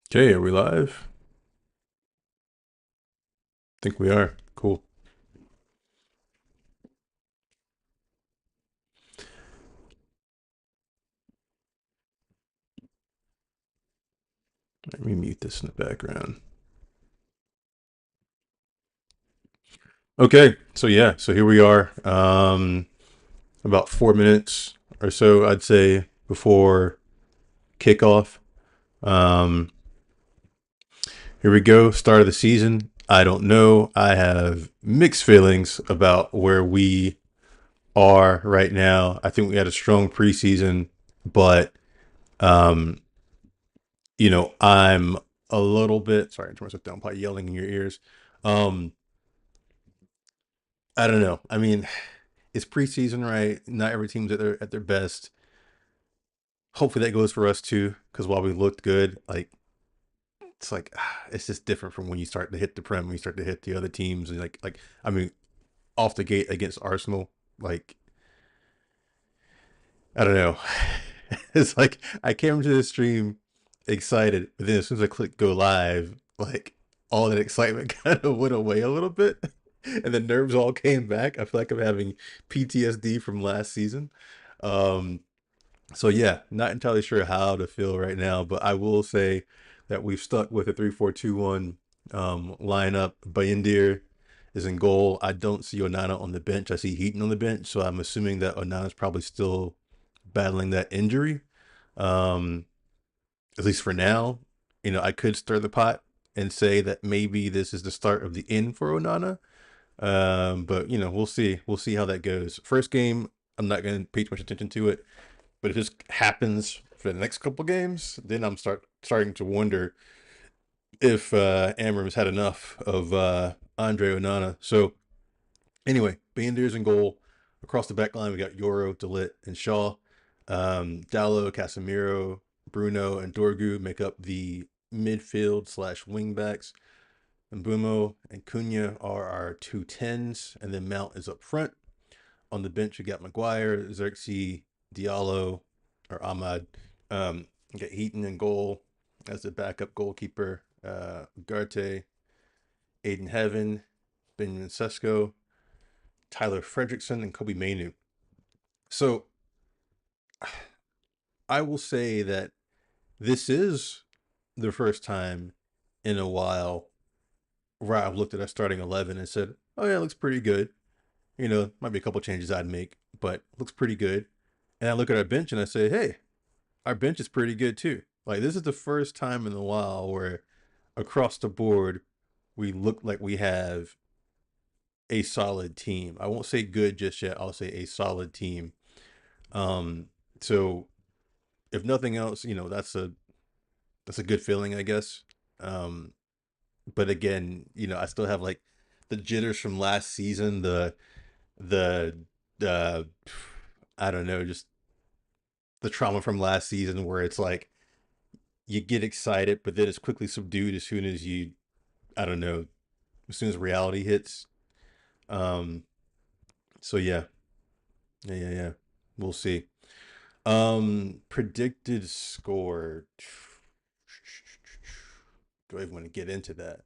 Okay, are we live? Think we are. Cool. Let me mute this in the background. Okay, so here we are. About 4 minutes or so, I'd say, before kickoff. Um, Here we go. Start of the season. I don't know. I have mixed feelings about where we are right now. I think we had a strong preseason, but um, I'm a little bit sorry. I turn myself down, probably yelling in your ears. Um, I don't know. I mean, it's preseason, right? Not every team's at their best. Hopefully that goes for us too, because while we looked good, like it's like it's just different from when you start to hit the prem, when you start to hit the other teams, and like I mean, off the gate against Arsenal, like I don't know. It's like I came to the stream excited, but then as soon as I click go live, like all that excitement kind of went away a little bit, and the nerves all came back. I feel like I'm having PTSD from last season. Um, So yeah, not entirely sure how to feel right now, but I will say that we've stuck with a 3-4-2-1 lineup. Bayendir is in goal. I don't see Onana on the bench. I see Heaton on the bench, so I'm assuming that Onana's probably still battling that injury. Um, at least for now. I could stir the pot and say that maybe this is the start of the end for Onana. But we'll see. We'll see how that goes. First game, I'm not going to pay too much attention to it. But if this happens for the next couple games, then I'm starting to wonder if Amram's had enough of Andre Onana. So anyway, Bandiers in goal. Across the back line, we got Yoro, Delit, and Shaw. Dallo, Casemiro, Bruno, and Dorgu make up the midfield slash wingbacks. And Bumo and Cunha are our two tens, and then Mount is up front. On the bench, we got Maguire, Xerxes, Diallo, or Ahmad. We got Heaton in goal as the backup goalkeeper. Garte, Aiden Heaven, Benjamin Sesko, Tyler Fredrickson, and Kobe Mainu. So I will say that this is the first time in a while where I've looked at our starting 11 and said, oh, yeah, it looks pretty good. Might be a couple changes I'd make, but looks pretty good. And I look at our bench and I say, hey, our bench is pretty good too. Like this is the first time in a while where across the board we look like we have a solid team. I won't say good just yet. I'll say a solid team. Um, so if nothing else, that's a good feeling, I guess. Um, but again, I still have like the jitters from last season, the uh I don't know, just the trauma from last season where it's like you get excited, but then it's quickly subdued as soon as I don't know, as soon as reality hits. Um, so yeah. We'll see. Predicted score. Do I even want to get into that?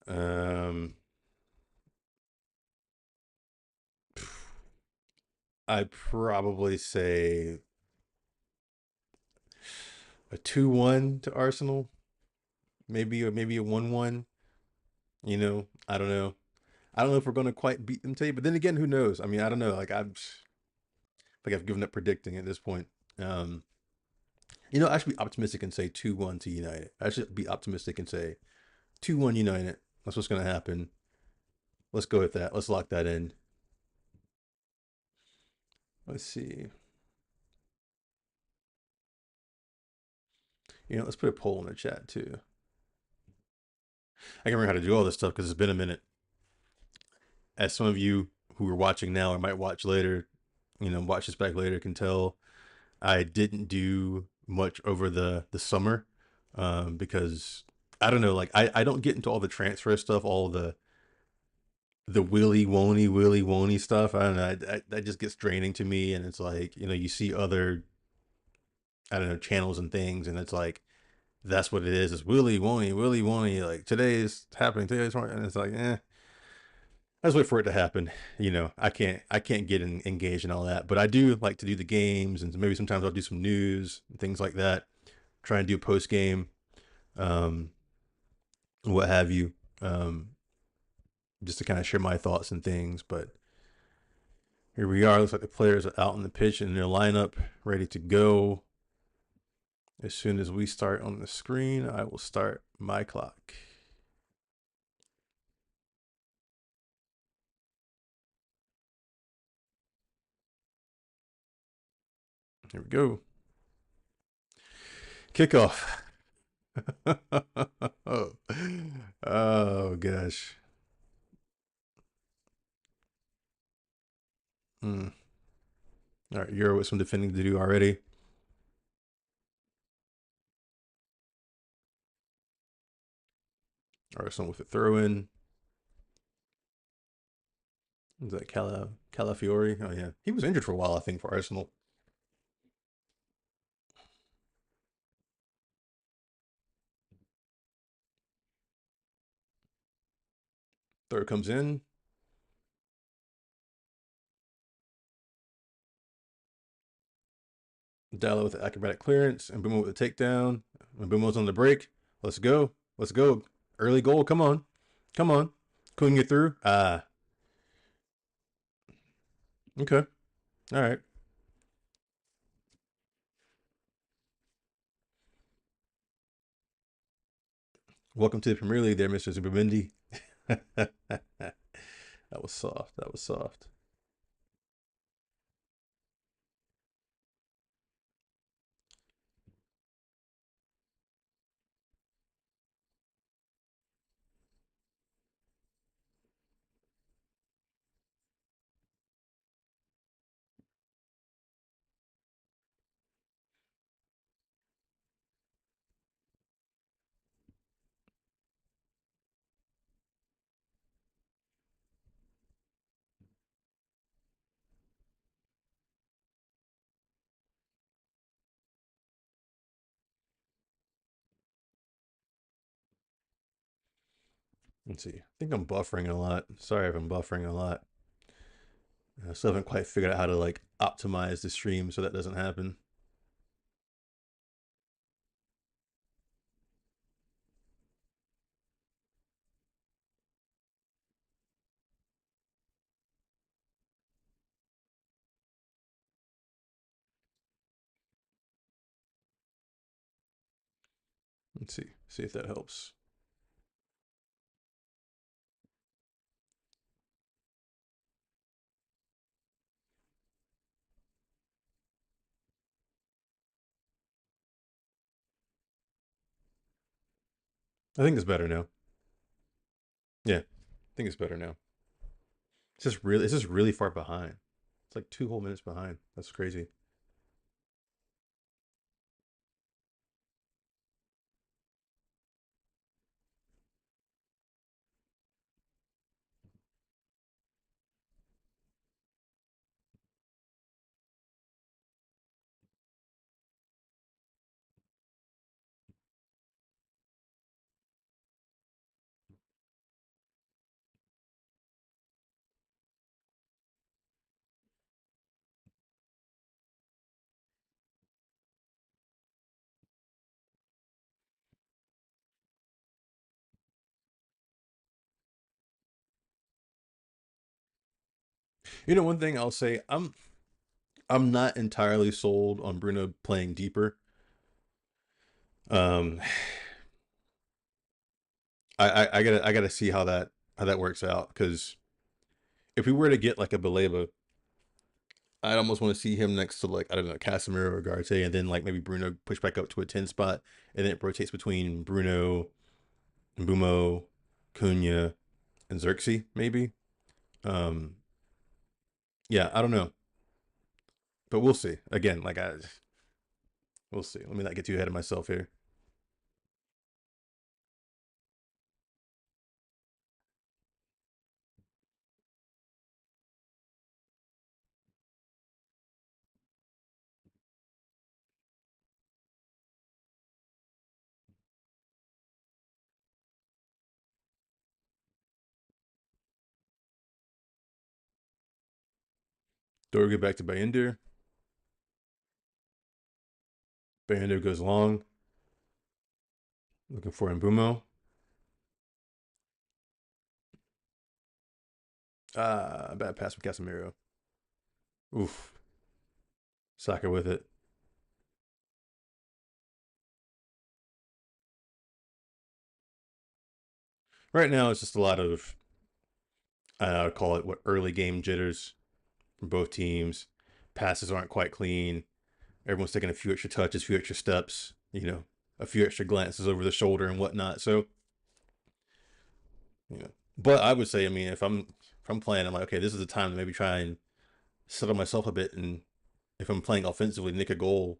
Um, I'd probably say a 2-1 to Arsenal, maybe a 1-1. I don't know. I don't know if we're gonna quite beat them today, but then again, who knows? I mean, I don't know. I've given up predicting at this point. Um, I should be optimistic and say 2-1 to United. I should be optimistic and say 2-1 United. That's what's going to happen. Let's go with that. Let's lock that in. Let's see. Let's put a poll in the chat too. I can remember how to do all this stuff because it's been a minute. As some of you who are watching now or might watch later, watch this back later, can tell I didn't do much over the summer because I don't know, like I don't get into all the transfer stuff, all the willy wony stuff. I don't know. That just gets draining to me, and it's like you see other I don't know channels and things, and it's like that's what it is. It's Willy wonny. Like today's happening, today's tomorrow, and it's like, let's wait for it to happen. I can't get engaged in all that, but I do like to do the games, and maybe sometimes I'll do some news and things like that. Try and do post game, um, what have you, um, just to kind of share my thoughts and things. But here we are. Looks like the players are out on the pitch in their lineup, ready to go. As soon as we start on the screen, I will start my clock. Here we go. Kickoff. oh. oh gosh. Hmm. All right, Euro with some defending to do already. Arsenal with a throw in. Is that Calafiori? Oh yeah, he was injured for a while, I think, for Arsenal. Throw comes in. Dallo with the acrobatic clearance, and Bumo with the takedown. And Bumo's on the break. Let's go. Let's go. Early goal. Come on. Come on. Couldn't get through. Ah. Okay. All right. Welcome to the Premier League, there, Mr. Zubimendi. that was soft. That was soft. Let's see. I think I'm buffering a lot. Sorry if I'm buffering a lot. I still haven't quite figured out how to like optimize the stream so that doesn't happen. Let's see. See if that helps. I think it's better now. Yeah, I think it's better now. It's just really far behind. It's like 2 whole minutes behind. That's crazy. One thing I'll say, I'm not entirely sold on Bruno playing deeper. Um, I gotta see how that works out because if we were to get like a Baleba, I'd almost want to see him next to like I don't know Casemiro or Garte, and then like maybe Bruno push back up to a 10 spot, and then it rotates between Bruno, Mbumo, Cunha, and Xerxes maybe. Um, yeah, I don't know, but we'll see. Again, we'll see. Let me not get too ahead of myself here. Dorgu back to Bayender. Bayender goes long. Looking for Mbumo. Bad pass from Casemiro. Oof. Soccer with it. Right now, it's just a lot of, I would call it what, early game jitters from both teams. Passes aren't quite clean. Everyone's taking a few extra touches, a few extra steps, a few extra glances over the shoulder and whatnot. So, but I would say, I mean, if I'm playing, I'm like, okay, this is the time to maybe try and settle myself a bit, and if I'm playing offensively, nick a goal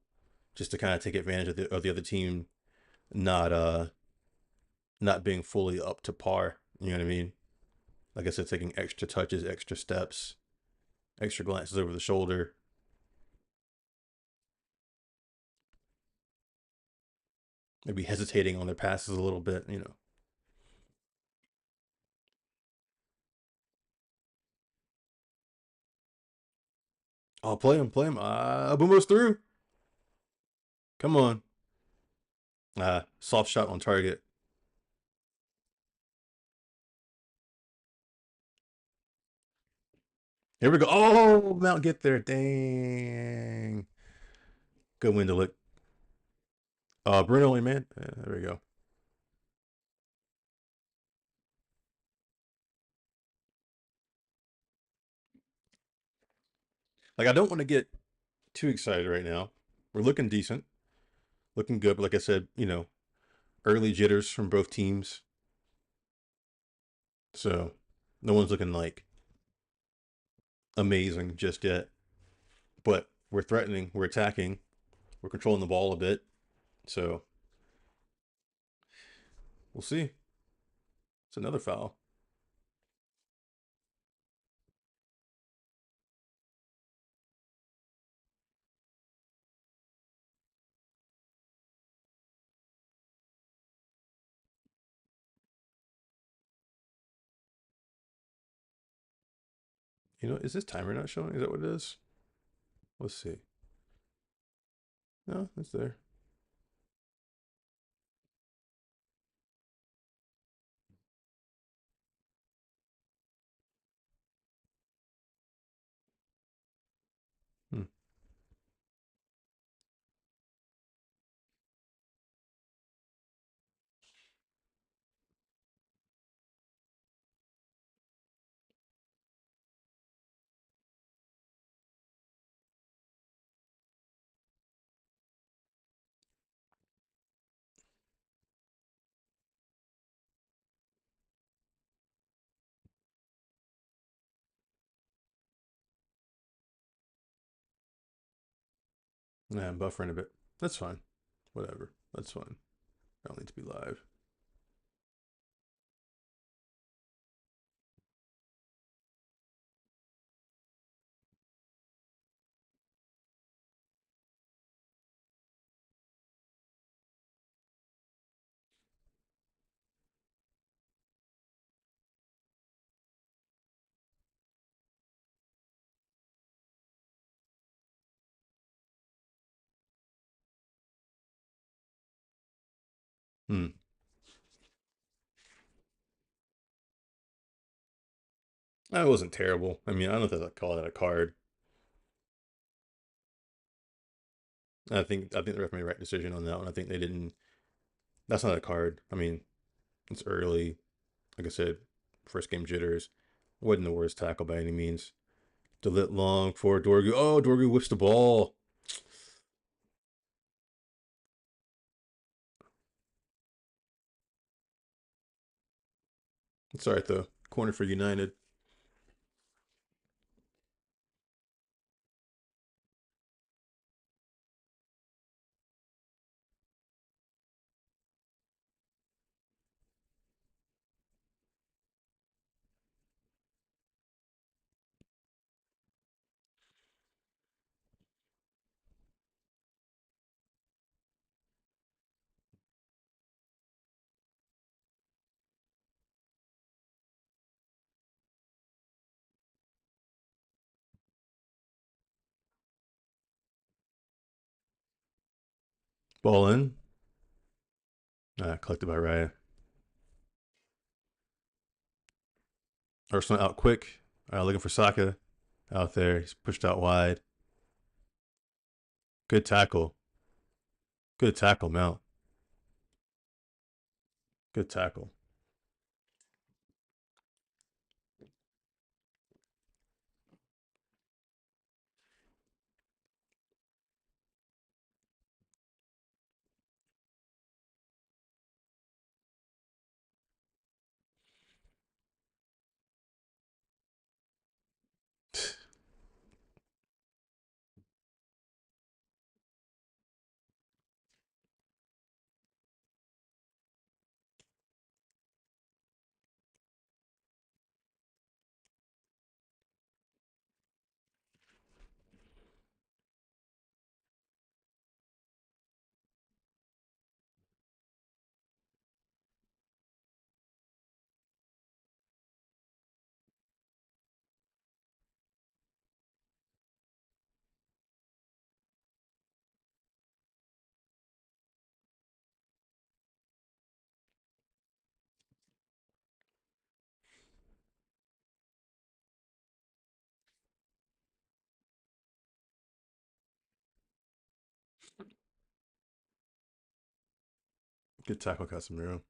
just to kind of take advantage of the other team not not being fully up to par. You know what I mean? Like I said, taking extra touches, extra steps, extra glances over the shoulder, maybe hesitating on their passes a little bit. I'll play him, play him. Abumo's through. Come on. Soft shot on target. Here we go. Oh, Mount get there. Dang. Good win to look. Bruno only man. There we go. Like I don't want to get too excited right now. We're looking decent, looking good. But like I said, early jitters from both teams. So no one's looking like amazing just yet. But we're threatening, we're attacking, we're controlling the ball a bit. So we'll see. It's another foul. Is this timer not showing? Is that what it is? Let's see. No, it's there. Hmm. Nah, I'm buffering a bit. That's fine. Whatever. That's fine. I don't need to be live. Hmm. That wasn't terrible. I mean, I don't know if I'd call that a card. I think the ref made the right decision on that one. I think they didn't. That's not a card. I mean, it's early. Like I said, first game jitters. Wasn't the worst tackle by any means. Delit long for Dorgu. Oh, Dorgu whiffs the ball. It's all right though. Corner for United. Ball in. Collected by Raya. Arsenal out quick. Looking for Saka out there. He's pushed out wide. Good tackle. Good tackle, Mount. Good tackle. Good tackle, Casemiro.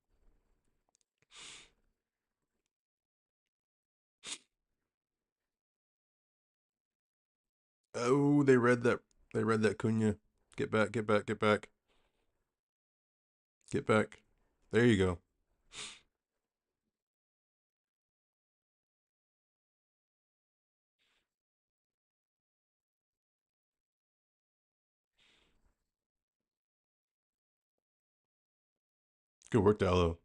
Oh, they read that. They read that Cunha. Get back, get back, get back, get back. There you go. Good work, Dallo.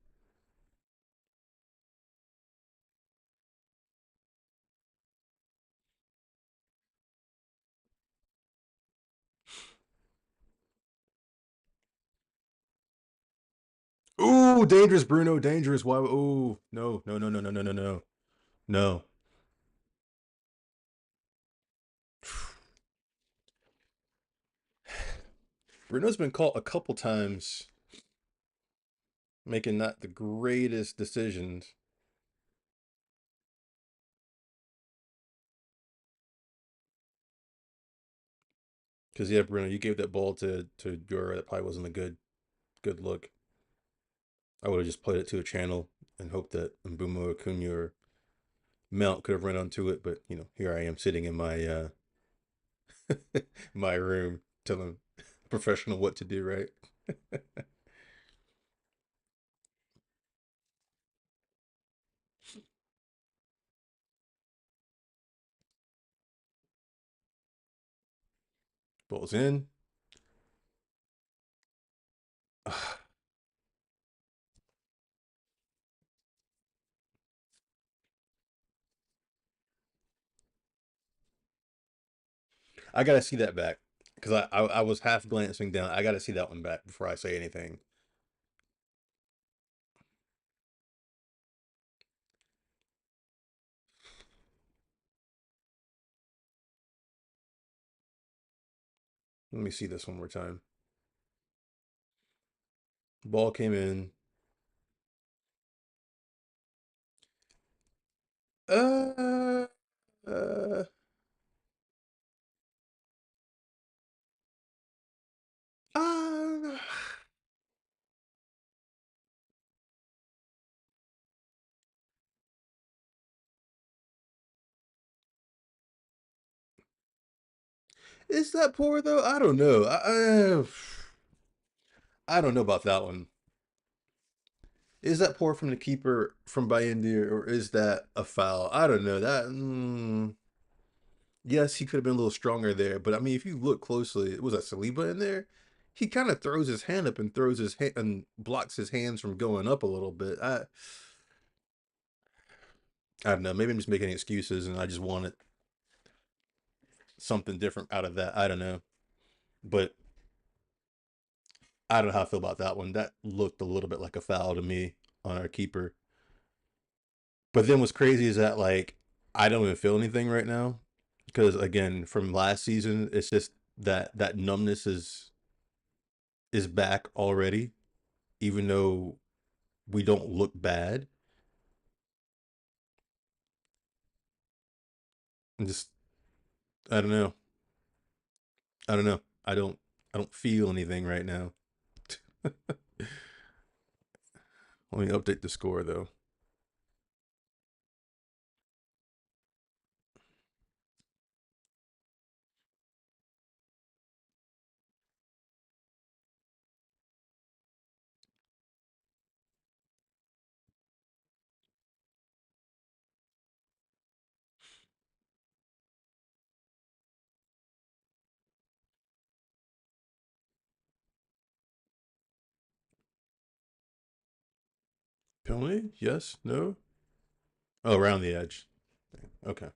Ooh, dangerous, Bruno. Dangerous. Why? Ooh, no, no, no, no, no, no, no, no, no. Bruno's been caught a couple times making not the greatest decisions. Because yeah, Bruno, you gave that ball to Dura. That probably wasn't a good look. I would have just played it to a channel and hoped that Mbumo, Acuna, or Mount could have run onto it. But here I am sitting in my my room telling a professional what to do. Right, ball's in. I gotta see that back because I was half glancing down. I gotta see that one back before I say anything. Let me see this one more time. Ball came in. Uh, uh, uh, is that poor though? I don't know. I don't know about that one. Is that poor from the keeper from Bayendir, or is that a foul? I don't know. Yes, he could have been a little stronger there, but I mean, if you look closely, was that Saliba in there? He kind of throws his hand up and throws his hand and blocks his hands from going up a little bit. I don't know. Maybe I'm just making excuses, and I just wanted something different out of that. I don't know, but I don't know how I feel about that one. That looked a little bit like a foul to me on our keeper. But then what's crazy is that like I don't even feel anything right now because again from last season it's just that numbness is is back already, even though we don't look bad. And just I don't know. I don't know. I don't feel anything right now. Let me update the score though. Penalty? Yes? No? Oh, around the edge. Okay.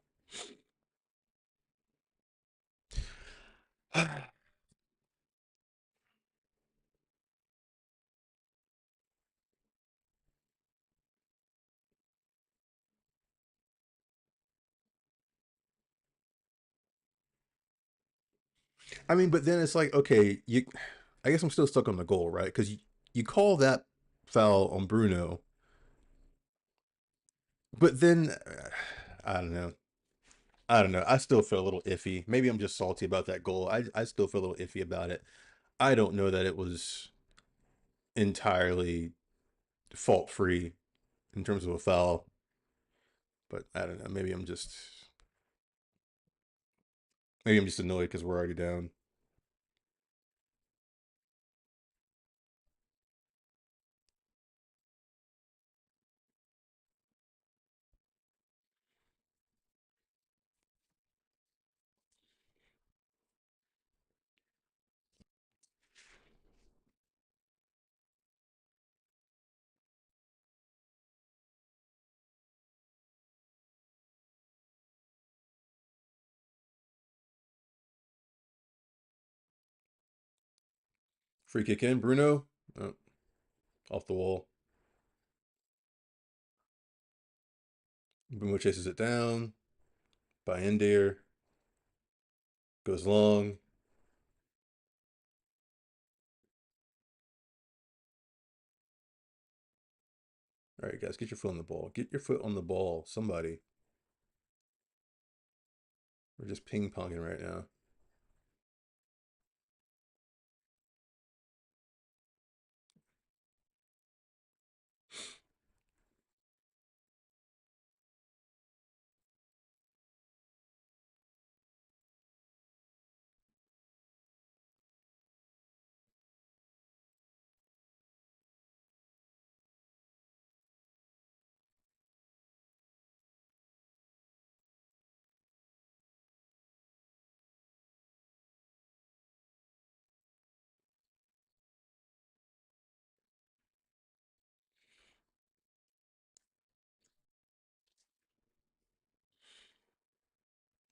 I mean, but then it's like, okay, you. I guess I'm still stuck on the goal, right? Because you call that foul on Bruno, but then I don't know. I don't know. I still feel a little iffy. Maybe I'm just salty about that goal. I still feel a little iffy about it. I don't know that it was entirely fault free in terms of a foul, but I don't know. Maybe I'm just annoyed because we're already down. Free kick in, Bruno. Oh, off the wall. Bruno chases it down. By there. Goes long. All right, guys, get your foot on the ball. Get your foot on the ball. Somebody. We're just ping ponging right now.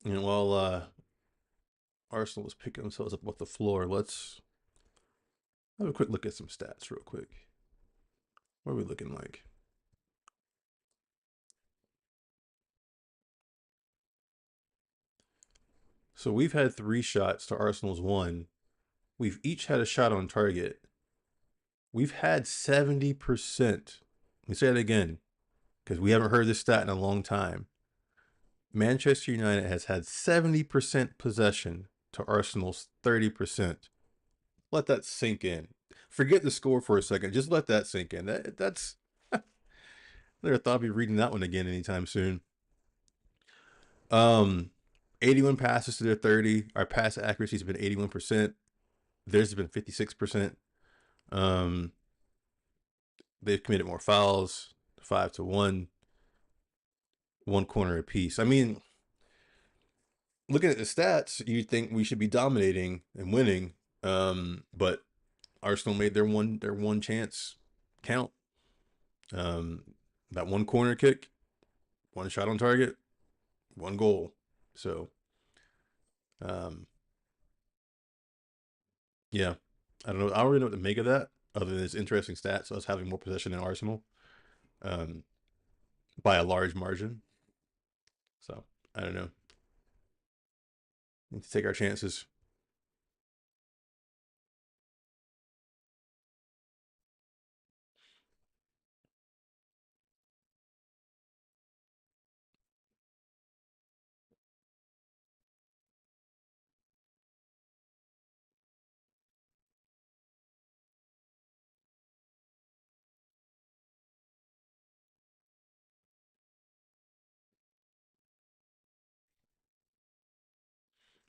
And while Arsenal was picking themselves up off the floor, let's have a quick look at some stats real quick. What are we looking like? So we've had 3 shots to Arsenal's 1. We've each had a shot on target. We've had 70%. Let me say that again because we haven't heard this stat in a long time. Manchester United has had 70% possession to Arsenal's 30%. Let that sink in. Forget the score for a second. Just let that sink in. That's I never thought I'd be reading that one again anytime soon. Um, 81 passes to their 30. Our pass accuracy has been 81%. Theirs has been 56%. Um, they've committed more fouls, 5-1, one corner apiece. I mean, looking at the stats, you'd think we should be dominating and winning. But Arsenal made their one chance count. Um, that one corner kick, one shot on target, one goal. So, um, yeah, I don't know. I don't really know what to make of that, other than this interesting stats. Us having more possession than Arsenal, um, by a large margin. So I don't know. Need to take our chances.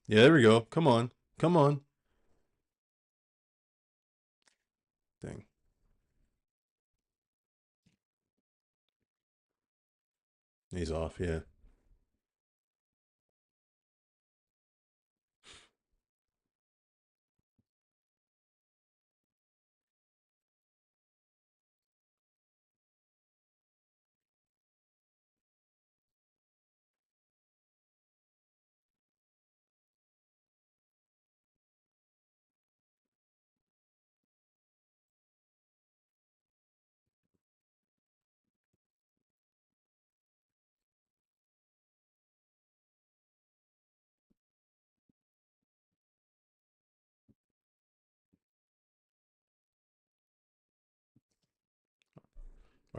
Yeah, there we go. Come on. Come on. Thing. He's off, yeah.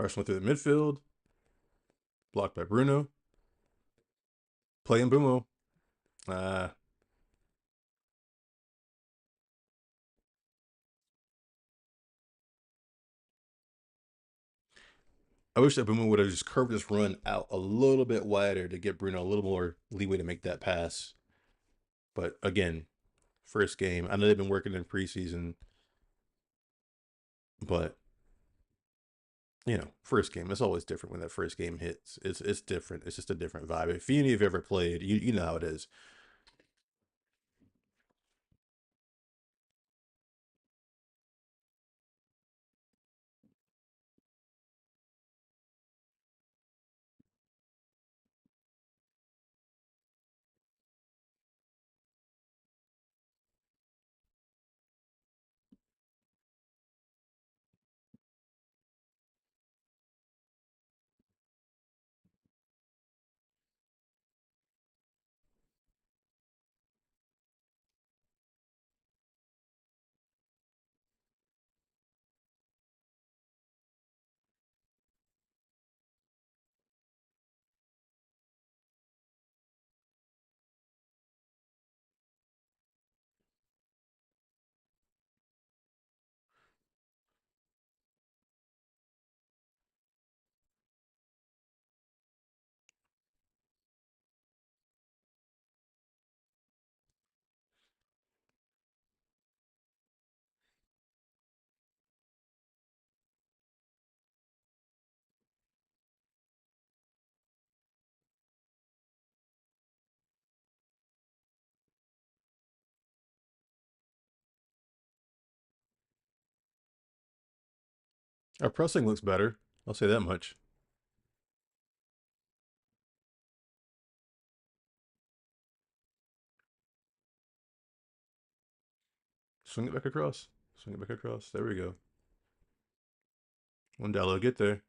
Arsenal through the midfield. Blocked by Bruno. Playing Bumo. Uh, I wish that Bumo would have just curved his run out a little bit wider to get Bruno a little more leeway to make that pass. But again, first game. I know they've been working in preseason, but first game. It's always different when that first game hits. It's different. It's just a different vibe. If any of you have ever played, you know how it is. Our pressing looks better. I'll say that much. Swing it back across. Swing it back across. There we go. One Dallo, get there.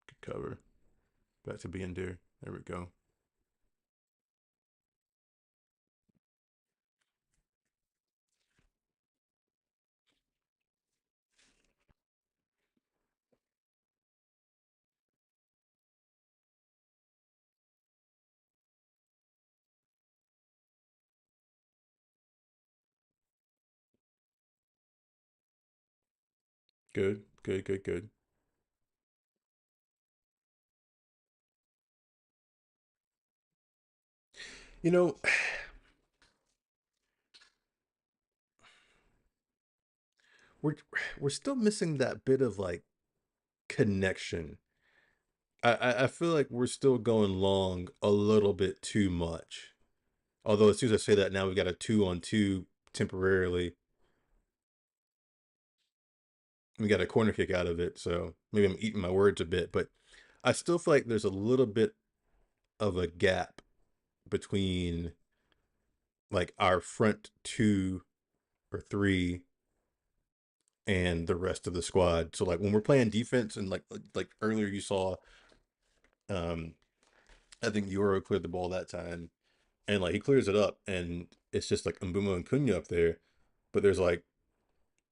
Good cover. Back to being dear. There we go. Good. Good. Good. Good. You know, we're we're still missing that bit of like connection. I feel like we're still going long a little bit too much. Although as soon as I say that, now we've got a 2-on-2 temporarily. We got a corner kick out of it, so maybe I'm eating my words a bit, but I still feel like there's a little bit of a gap between like our front two or three and the rest of the squad. So like when we're playing defense and like earlier you saw um I think Euro cleared the ball that time and like he clears it up and it's just like Mbumo and Cunha up there, but there's like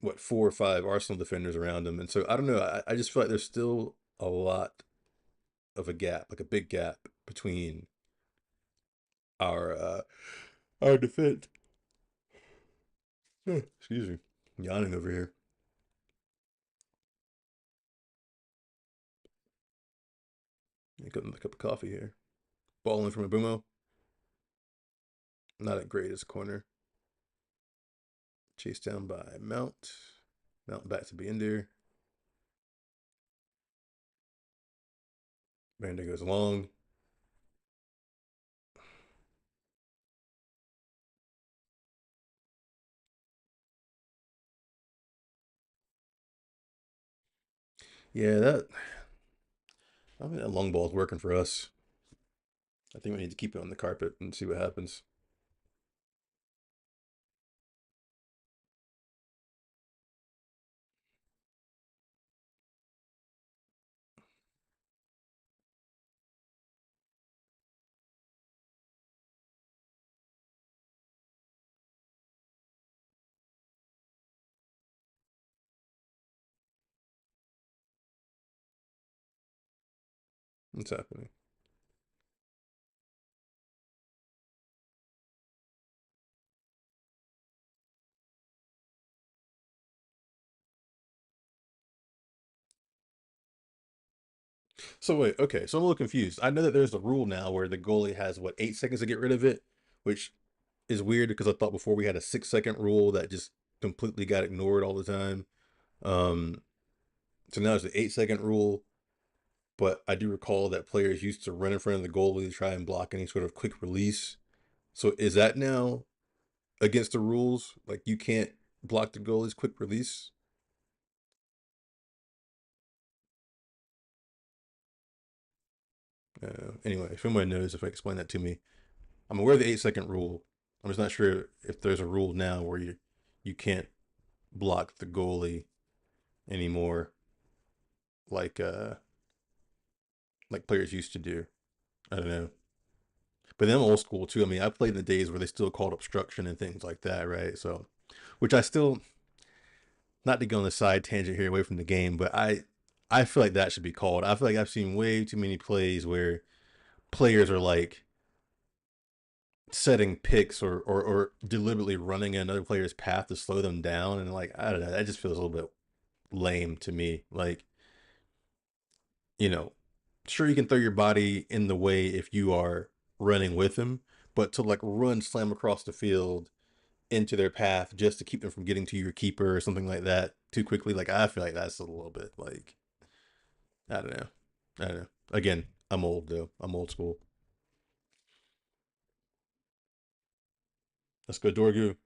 what 4 or 5 Arsenal defenders around him. And so I don't know, I just feel like there's still a lot of a gap, like a big gap between our uh our defense. Excuse me. Yawning over here. Got another cup of coffee here. Balling from a boomo. Not a greatest corner. Chased down by Mount. Mount back to Bender. Bender goes long. Yeah, I think that long ball is working for us. I think we need to keep it on the carpet and see what happens. What's happening? So wait, okay. So I'm a little confused. I know that there's a rule now where the goalie has what 8 seconds to get rid of it, which is weird because I thought before we had a 6 second rule that just completely got ignored all the time. Um, so now it's the 8 second rule, but I do recall that players used to run in front of the goalie to try and block any sort of quick release. So is that now against the rules? Like you can't block the goalie's quick release? Anyway, if anyone knows, if I explain that to me, I'm aware of the 8 second rule. I'm just not sure if there's a rule now where you can't block the goalie anymore, like like players used to do. I don't know. But then I'm old school too. I mean, I played in the days where they still called obstruction and things like that, right? So, which I still, not to go on the side tangent here away from the game, but I feel like that should be called. I feel like I've seen way too many plays where players are like setting picks or deliberately running another player's path to slow them down, and like I don't know, that just feels a little bit lame to me. Like, you know, sure you can throw your body in the way if you are running with them, but to like run slam across the field into their path just to keep them from getting to your keeper or something like that too quickly, like I feel like that's a little bit like I don't know. I don't know. Again, I'm old though. I'm old school. Let's go Dorgu.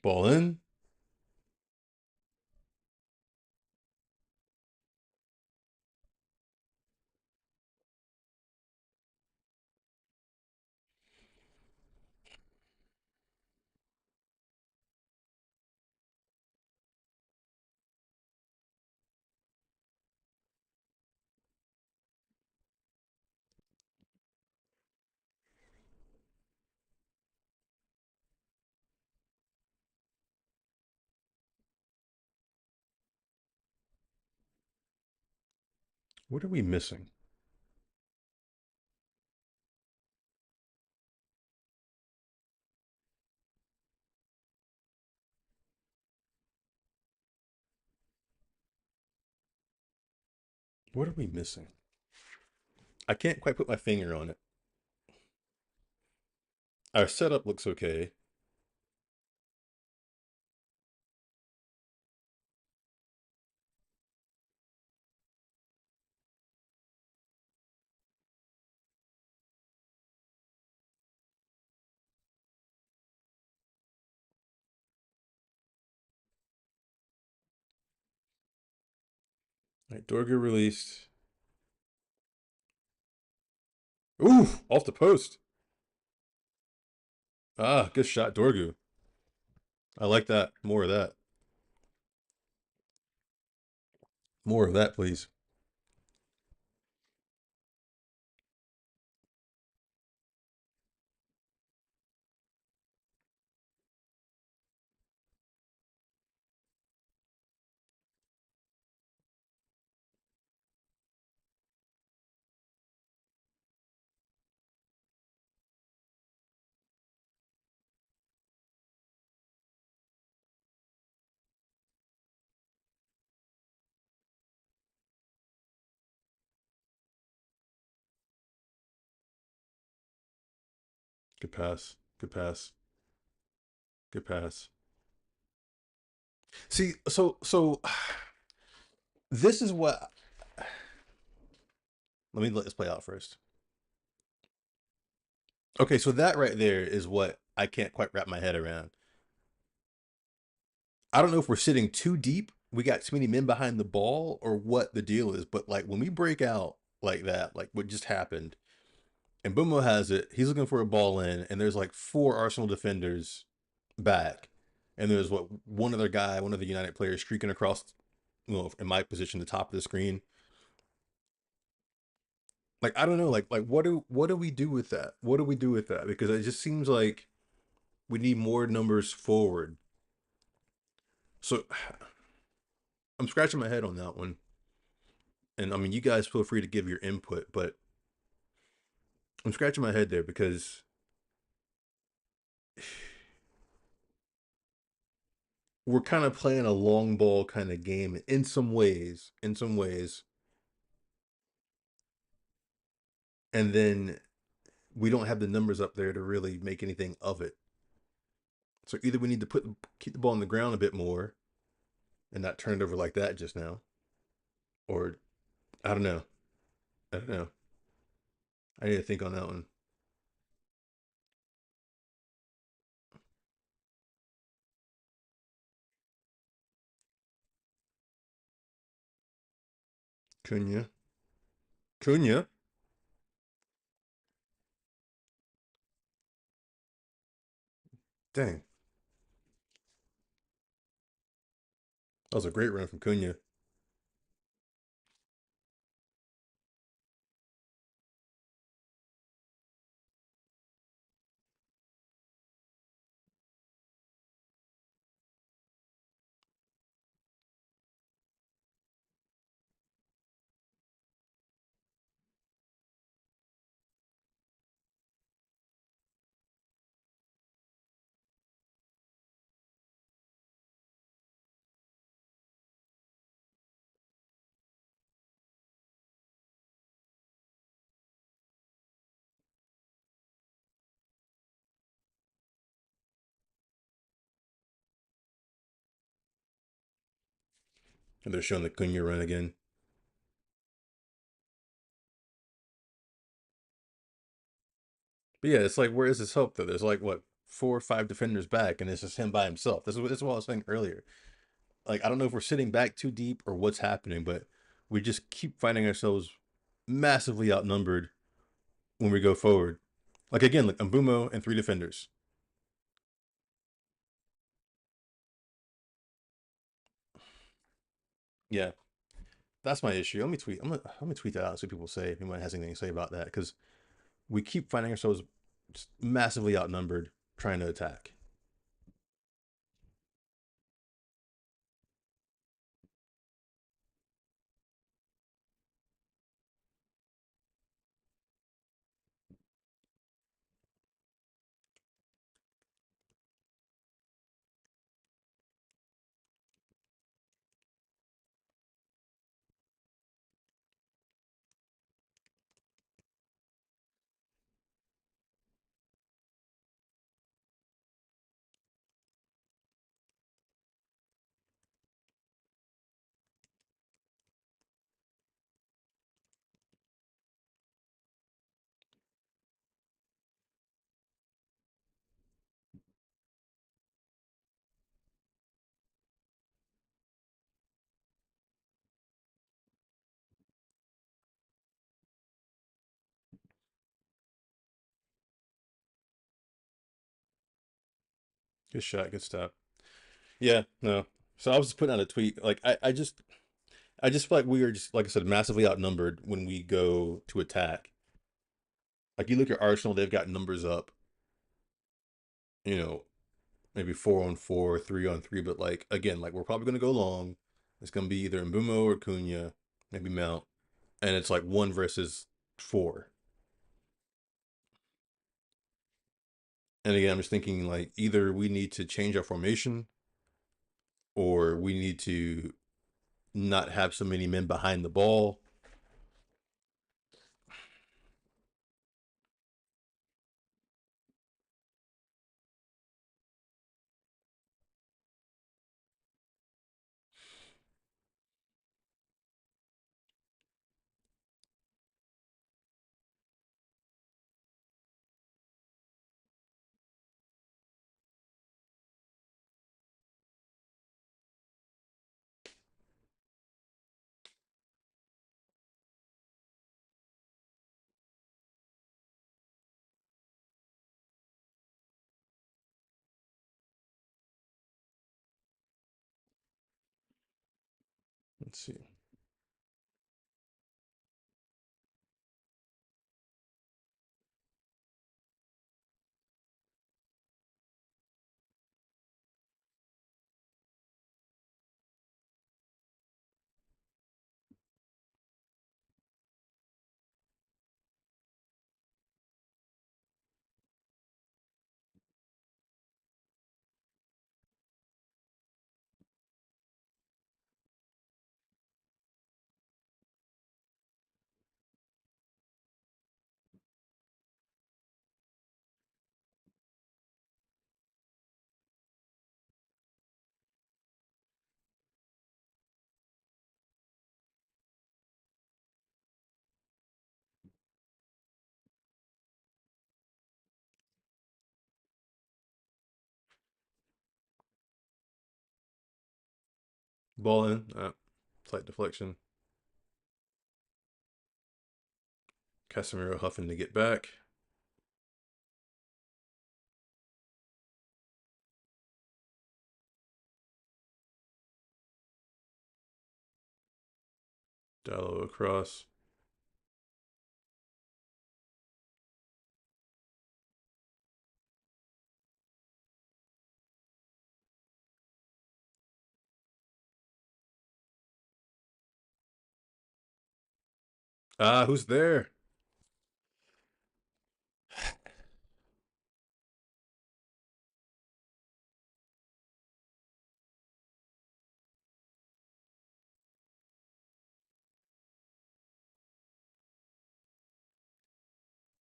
Ball in. What are we missing? What are we missing? I can't quite put my finger on it. Our setup looks okay. All right, Dorgu released. Ooh, off the post. Ah, good shot, Dorgu. I like that. More of that. More of that, please. Good pass. Good pass. Good pass. See, so this is what. Let this play out first. Okay, so that right there is what I can't quite wrap my head around. I don't know if we're sitting too deep, we got too many men behind the ball, or what the deal is. But like when we break out like that, like what just happened, and Bumo has it, he's looking for a ball in, and there's like four Arsenal defenders back, and there's what one other guy, one of the United players streaking across, well, in my position, the top of the screen. Like I don't know, like what do we do with that? What do we do with that? Because it just seems like we need more numbers forward. So I'm scratching my head on that one. And I mean, you guys feel free to give your input, but I'm scratching my head there because we're kind of playing a long ball kind of game in some ways, and then we don't have the numbers up there to really make anything of it. So either we need to keep the ball on the ground a bit more and not turn it over like that just now, or I don't know. I don't know. I need to think on that one. Cunha, Cunha, dang, that was a great run from Cunha. And they're showing the Cunha run again. But yeah, it's like where is his hope though? There's like what 4 or 5 defenders back, and it's just him by himself. This is what I was saying earlier. Like I don't know if we're sitting back too deep or what's happening, but we just keep finding ourselves massively outnumbered when we go forward. Like again, like Mbumo and 3 defenders. Yeah, that's my issue. Let me tweet that out and see what people say if anyone has anything to say about that because we keep finding ourselves just massively outnumbered trying to attack. Good shot, good stop. Yeah, no. So I was just putting out a tweet. Like I just feel like we are just like I said, massively outnumbered when we go to attack. Like you look at Arsenal, they've got numbers up, you know, maybe 4-on-4, 3-on-3, but like again, like we're probably gonna go long. It's gonna be either Mbumo or Cunha, maybe Mount, and it's like 1 versus 4. And again, I'm just thinking like either we need to change our formation or we need to not have so many men behind the ball. Let's see. Ball in. Slight deflection. Casemiro huffing to get back. Dallo across. Ah, who's there?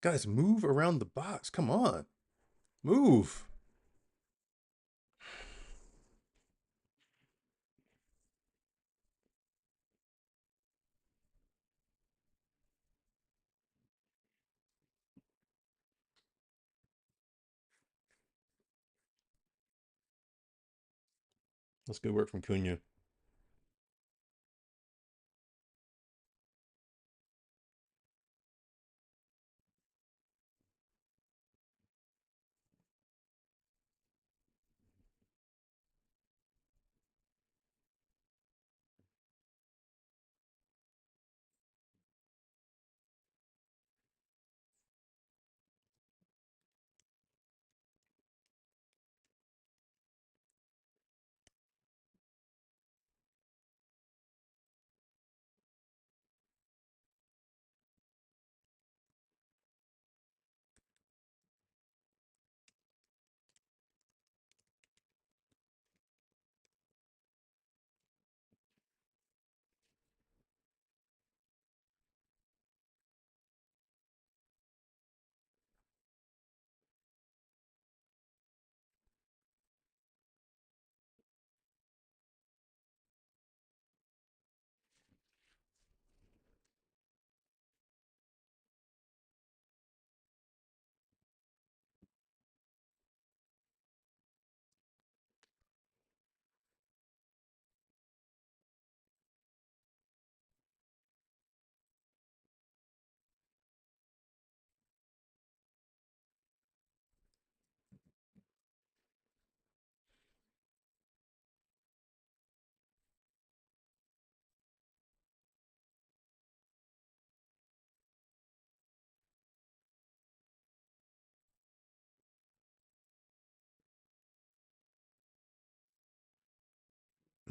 Guys, move around the box. Come on. Move. That's good work from Cunha.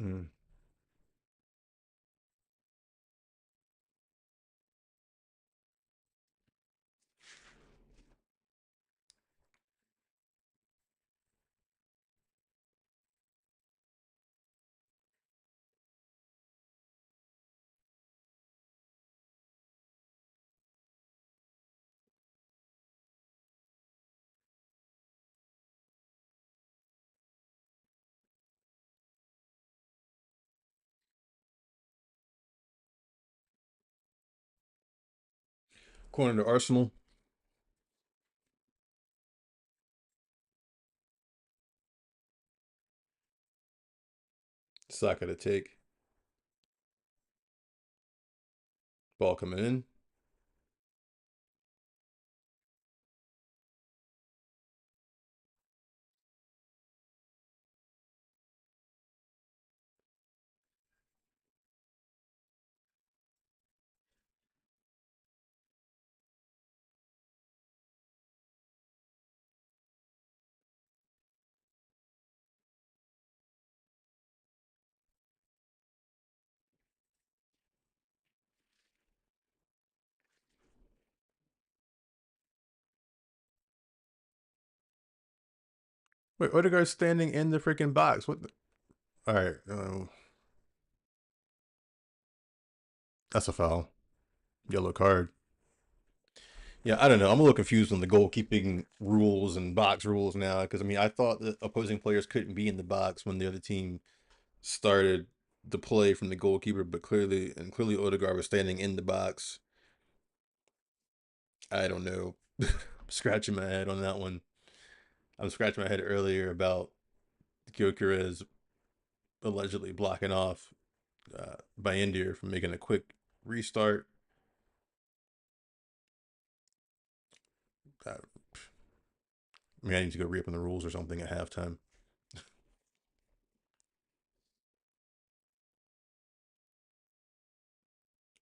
Mm. Corner to Arsenal. Saka to take. Ball coming in. Wait, Odegaard's standing in the freaking box. What? All right, that's a foul. Yellow card. Yeah, I don't know. I'm a little confused on the goalkeeping rules and box rules now because I mean I thought that opposing players couldn't be in the box when the other team started the play from the goalkeeper, but clearly Odegaard was standing in the box. I don't know. I'm scratching my head on that one. I'm scratching my head earlier about Gyökeres allegedly blocking off by India from making a quick restart. I mean, I need to go re-up on the rules or something at halftime.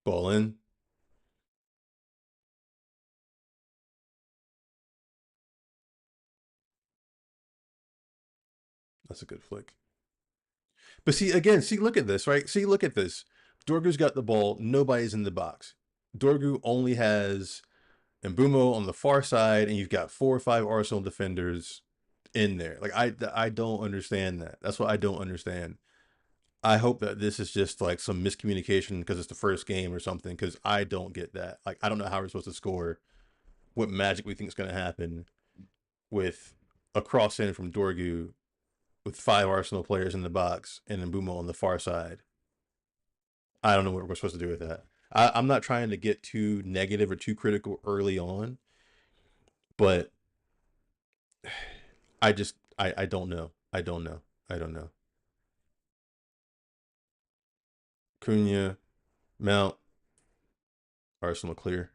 Ball in. That's a good flick. But see, again, see, look at this, right? See, look at this. Dorgu's got the ball. Nobody's in the box. Dorgu only has Mbumo on the far side, and you've got 4 or 5 Arsenal defenders in there. Like I don't understand that. That's what I don't understand. I hope that this is just like some miscommunication because it's the first game or something. Because I don't get that. Like I don't know how we're supposed to score. What magic we think is going to happen with a cross in from Dorgu with 5 Arsenal players in the box and Mbumo on the far side. I don't know what we're supposed to do with that. I'm not trying to get too negative or too critical early on, but I don't know. I don't know. I don't know. Cunha, Mount, Arsenal clear.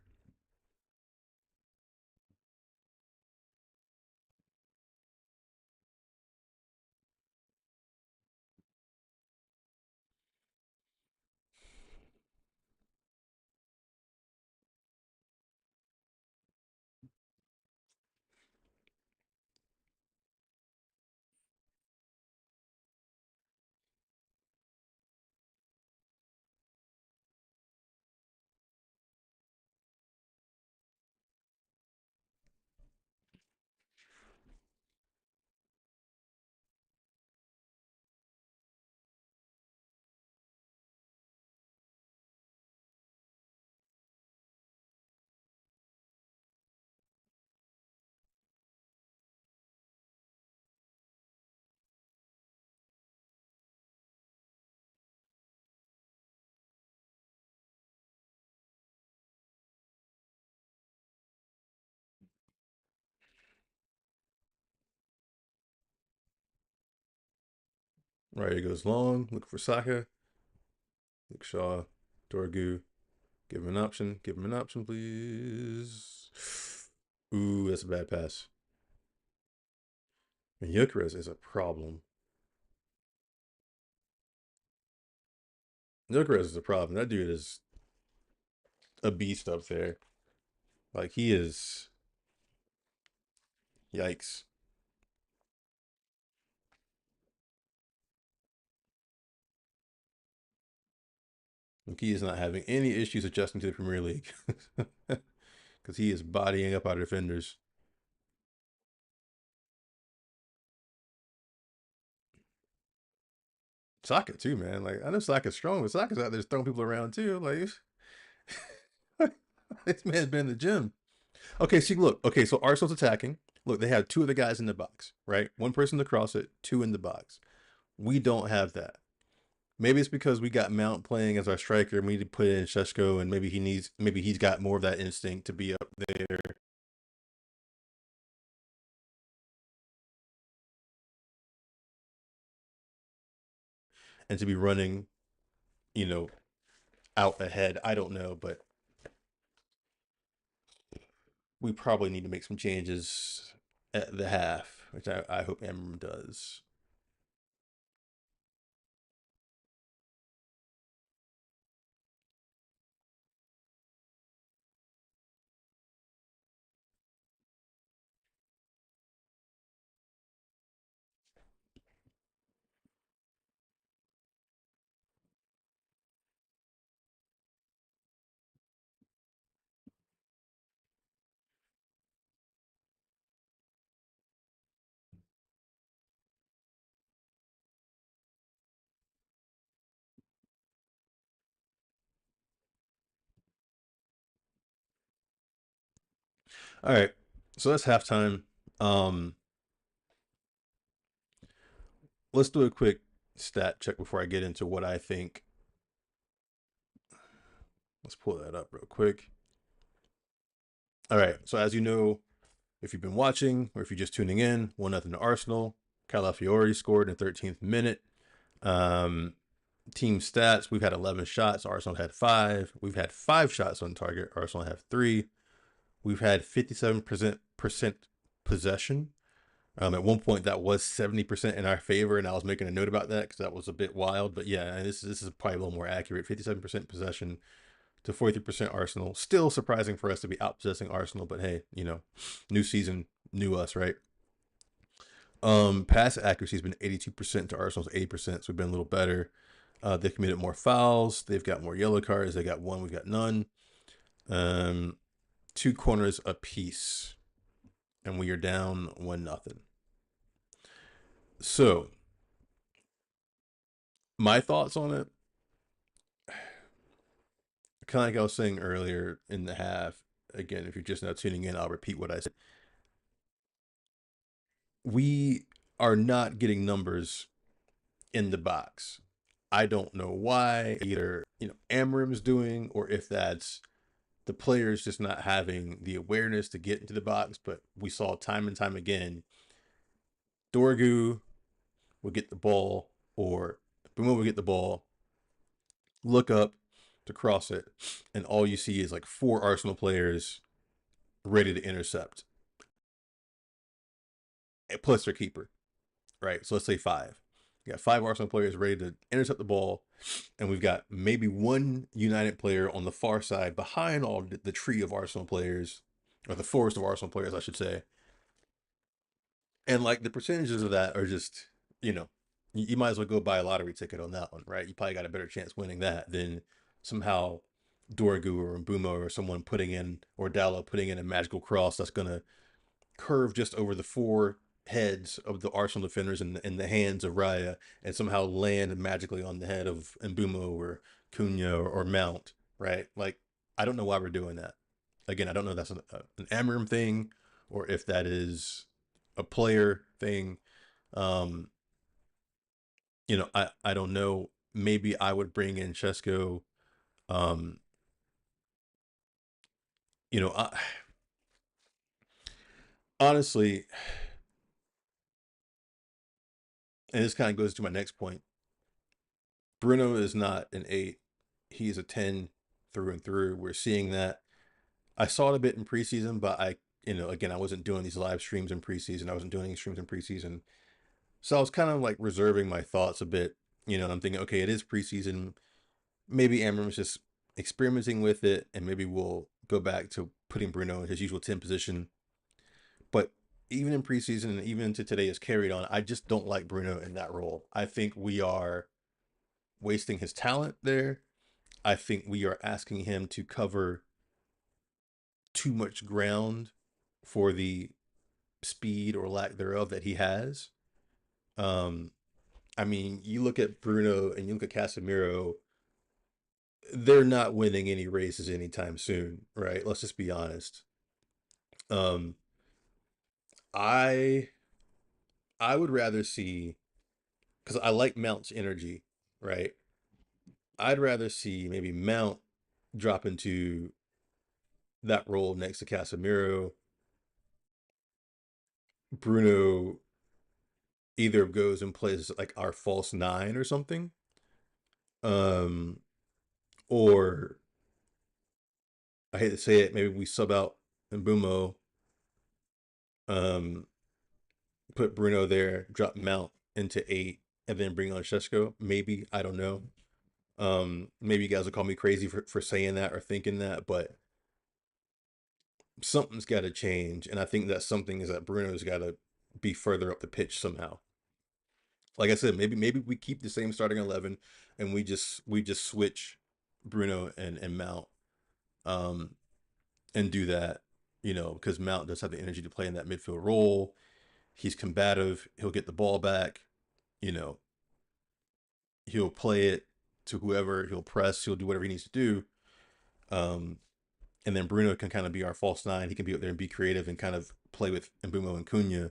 Right, it goes long. Look for Saka. Look Shaw, Dorgu. Give him an option. Give him an option, please. Ooh, that's a bad pass. And Gyökeres is a problem. Gyökeres is a problem. That dude is a beast up there. Like he is. Yikes. Like he is not having any issues adjusting to the Premier League because he is bodying up our defenders. Saka too, man. Like I know Saka's strong, but Saka's out there throwing people around too. Like this man's been in the gym. Okay, see, look. Okay, so Arsenal's attacking. Look, they have 2 of the guys in the box, right? One person to cross it, 2 in the box. We don't have that. Maybe it's because we got Mount playing as our striker, and we need to put in Sheshko, and maybe he's got more of that instinct to be up there and to be running, you know, out ahead. I don't know, but we probably need to make some changes at the half, which I hope Amram does. All right, so that's halftime. Um, let's do a quick stat check before I get into what I think. Let's pull that up real quick. All right, so as you know, if you've been watching or if you're just tuning in, 1-0 to Arsenal. Calafiori scored in the 13th minute. Um, team stats, we've had 11 shots. Arsenal had 5. We've had 5 shots on target. Arsenal have 3. We've had 57% possession. At one point, that was 70% in our favor, and I was making a note about that because that was a bit wild. But yeah, this is probably a little more accurate. 57% possession to 43% Arsenal. Still surprising for us to be outpossessing Arsenal, but hey, new season, new us, right? Pass accuracy has been 82% to Arsenal's 80%, so we've been a little better. They've committed more fouls. They've got more yellow cards. They got one. We've got none. Um, 2 corners apiece, and we are down 1-0. So my thoughts on it, kind of like I was saying earlier in the half. Again, if you're just now tuning in, I'll repeat what I said. We are not getting numbers in the box. I don't know why. Either Amram's doing, or if that's the players just not having the awareness to get into the box. But we saw time and time again, Dorgu would get the ball, or Bumo would get the ball, look up to cross it, and all you see is like 4 Arsenal players ready to intercept, plus their keeper, right? So let's say 5. You got 5 Arsenal players ready to intercept the ball, and we've got maybe one United player on the far side behind all the tree of Arsenal players, or the forest of Arsenal players, I should say. And like the percentages of that are just, you know, you might as well go buy a lottery ticket on that one, right? You probably got a better chance winning that than somehow Dorgu or Mbumo or someone putting in, or Dallo putting in a magical cross that's going to curve just over the 4 heads of the Arsenal defenders in the hands of Raya, and somehow land magically on the head of Mbumo or Cunha or Mount, right? Like, I don't know why we're doing that. Again, I don't know if that's an Amram thing or if that is a player thing. Um, I don't know. Maybe I would bring in Chesko. Um, you know, I, honestly, and this kind of goes to my next point. Bruno is not an 8. He's a 10 through and through. We're seeing that. I saw it a bit in preseason, but again, I wasn't doing these live streams in preseason. I wasn't doing any streams in preseason. So I was kind of like reserving my thoughts a bit, and I'm thinking, okay, it is preseason. Maybe Amram's just experimenting with it, and maybe we'll go back to putting Bruno in his usual 10 position. But even in preseason and even to today is carried on, I just don't like Bruno in that role. I think we are wasting his talent there. I think we are asking him to cover too much ground for the speed or lack thereof that he has. Um, I mean, you look at Bruno and you look at Casemiro, they're not winning any races anytime soon, right? Let's just be honest. Um, I I would rather see, because I like Mount's energy, right? I'd rather see maybe Mount drop into that role next to Casemiro. Bruno either goes and plays like our false 9 or something. Um, or I hate to say it, maybe we sub out Mbumo, um, put Bruno there, drop Mount into 8, and then bring on Shesko. Maybe, I don't know. Maybe you guys will call me crazy for saying that or thinking that, but something's got to change, and I think that something is that Bruno's got to be further up the pitch somehow. Like I said, maybe we keep the same starting 11, and we just switch Bruno and Mount, um, and do that. Because Mount does have the energy to play in that midfield role. He's combative. He'll get the ball back. You know, he'll play it to whoever. He'll press. He'll do whatever he needs to do. Um, and then Bruno can kind of be our false nine. He can be up there and be creative and kind of play with Mbumo and Cunha.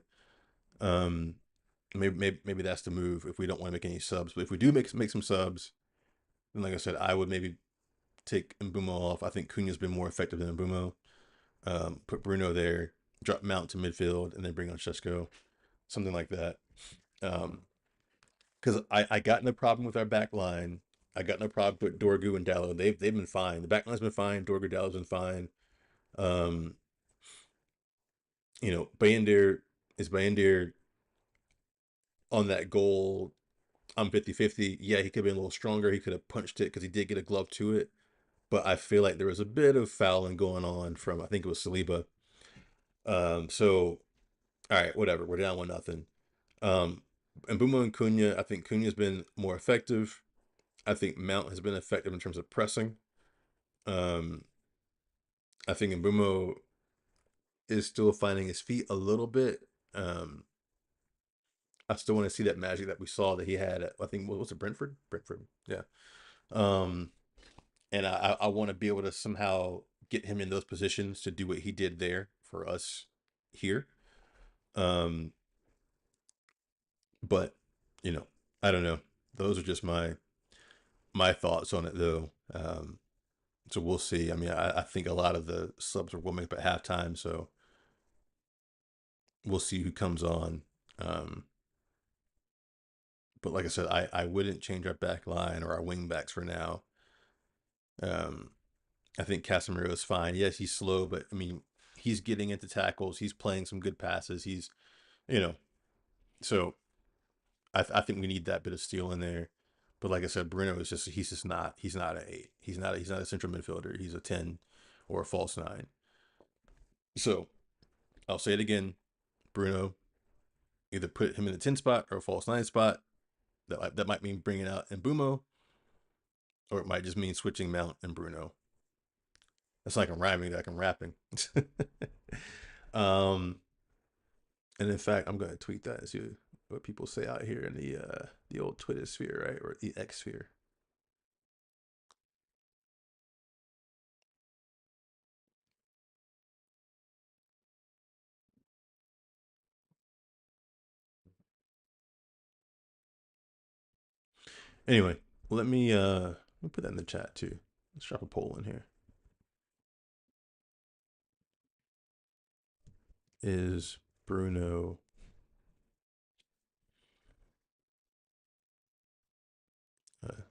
Um, maybe that's the move if we don't want to make any subs. But if we do make some subs, then like I said, I would maybe take Mbumo off. I think Cunha's been more effective than Mbumo. Put Bruno there, drop Mount to midfield, and then bring on Shesko, something like that. Because I got no problem with our back line. I got no problem with Dorgu and Dallo. They've been fine. The back line's been fine. Dorgu Dallo's been fine. Um, Bayendir is Bayendir on that goal. I'm 50-50. Yeah, he could have been a little stronger. He could have punched it because he did get a glove to it. But I feel like there was a bit of fouling going on from, I think it was Saliba. So all right, whatever. We're down 1-0. And Bumo and Cunha, I think Cunha's been more effective. I think Mount has been effective in terms of pressing. Um, I think Mbumo is still finding his feet a little bit. Um, I still want to see that magic that we saw that he had at, I think, what was it, Brentford? Brentford, yeah. Um, and I want to be able to somehow get him in those positions to do what he did there for us here. Um, but I don't know. Those are just my thoughts on it, though. So we'll see. I mean, I think a lot of the subs are warming up at halftime, so we'll see who comes on. Um, but like I said, I wouldn't change our back line or our wing backs for now. Um, I think Casemiro is fine. Yes, he's slow, but I mean, he's getting into tackles. He's playing some good passes. You know, so I think we need that bit of steel in there. But like I said, Bruno is he's just not he's not an eight. He's not a central midfielder. He's a 10 or a false nine. So I'll say it again. Bruno, either put him in the 10 spot or a false nine spot. That might mean bringing out Mbumo, or it might just mean switching Mount and Bruno. That's like I'm rhyming, like I'm rapping. um, and in fact, I'm gonna tweet that and see what people say out here in the old Twitter sphere, right, or the X sphere. Anyway, let me put that in the chat too. Let's drop a poll in here. Is Bruno uh,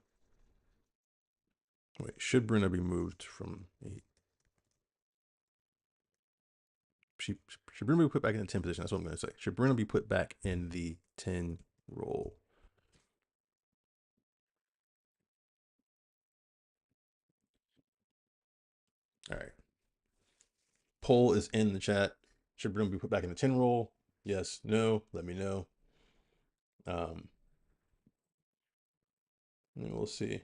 wait, should Bruno be moved from eight? Should Bruno be put back in the 10 position? That's what I'm going to say. Should Bruno be put back in the 10 role? All right. Poll is in the chat. Should Bruno be put back in the 10 role? Yes, no. Let me know. Um, and we'll see.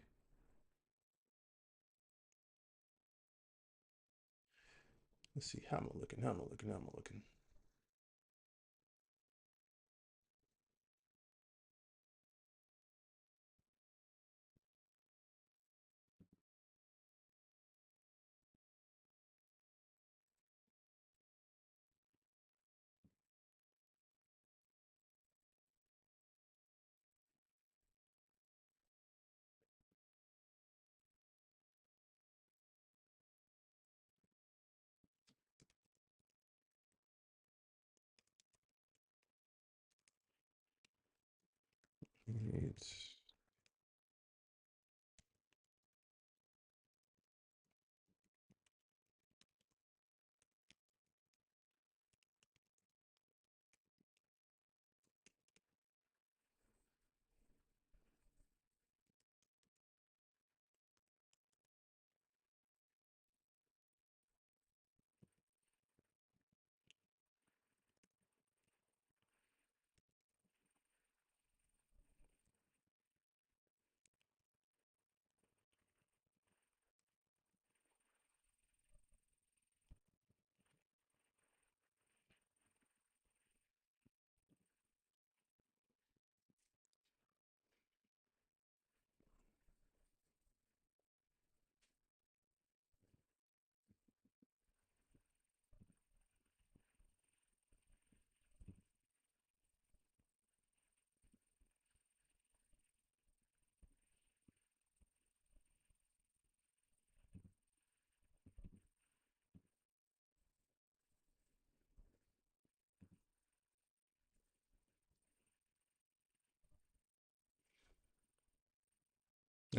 Let's see. How am I looking? How am I looking? How am I looking? It's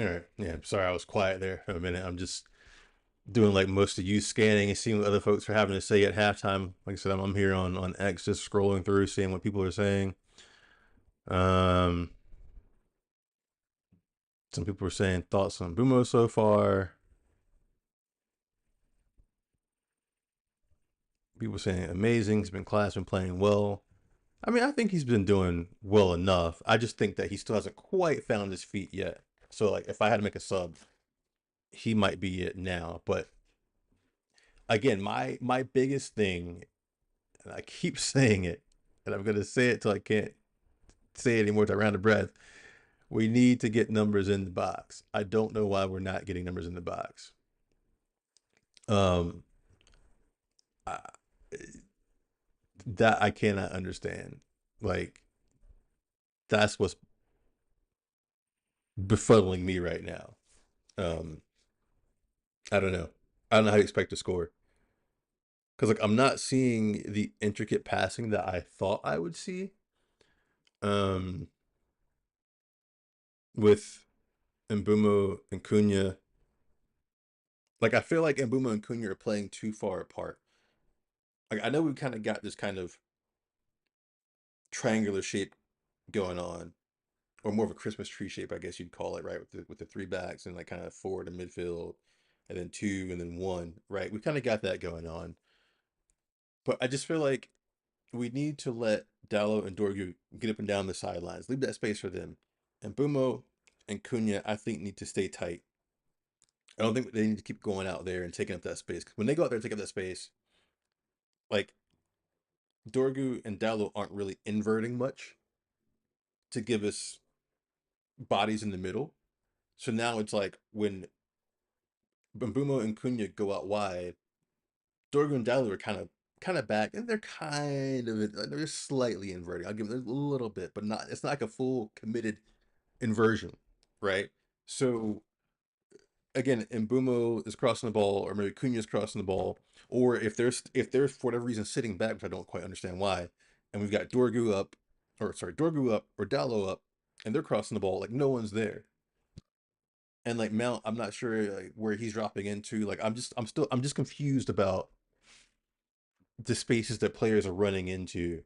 All right. Yeah. Sorry, I was quiet there for a minute. I'm just doing like most of you scanning and seeing what other folks are having to say at halftime. Like I said, I'm here on X just scrolling through, seeing what people are saying. Um, some people are saying thoughts on Bumo so far. People saying amazing. He's been class, been playing well. I mean, I think he's been doing well enough. I just think that he still hasn't quite found his feet yet. So like, if I had to make a sub, he might be it now. But again, my biggest thing, and I keep saying it, and I'm gonna say it till I can't say it anymore. Till I round of breath. We need to get numbers in the box. I don't know why we're not getting numbers in the box. Um, I, that I cannot understand. Like that's what's befuddling me right now. Um, I don't know. I don't know how you expect to score because like I'm not seeing the intricate passing that I thought I would see. Um, with Mbumo and Cunha, like I feel like Mbumo and Cunha are playing too far apart. Like I know we kind of got this kind of triangular shape going on, or more of a Christmas tree shape, I guess you'd call it, right? With the three backs and like kind of forward and midfield, and then two and then one, right? We kind of got that going on, but I just feel like we need to let Dallo and Dorgu get up and down the sidelines, leave that space for them, and Bumo and Cunha, I think, need to stay tight. I don't think they need to keep going out there and taking up that space. 'Cause when they go out there and take up that space, like Dorgu and Dallo aren't really inverting much to give us bodies in the middle. So now it's like when Bumbumo and Cunha go out wide, Dorgo and Dallo are kind of back, and they're kind of they're slightly inverting. I'll give them a little bit, but not. It's not like a full committed inversion, right? So again, Mbumo is crossing the ball, or maybe Cunha is crossing the ball, or if they're for whatever reason sitting back, which I don't quite understand why, and we've got Dorgu up, or sorry, Dorgu up or Dallo up, and they're crossing the ball, like no one's there. And like Mount, I'm not sure like, where he's dropping into. Like I'm just confused about the spaces that players are running into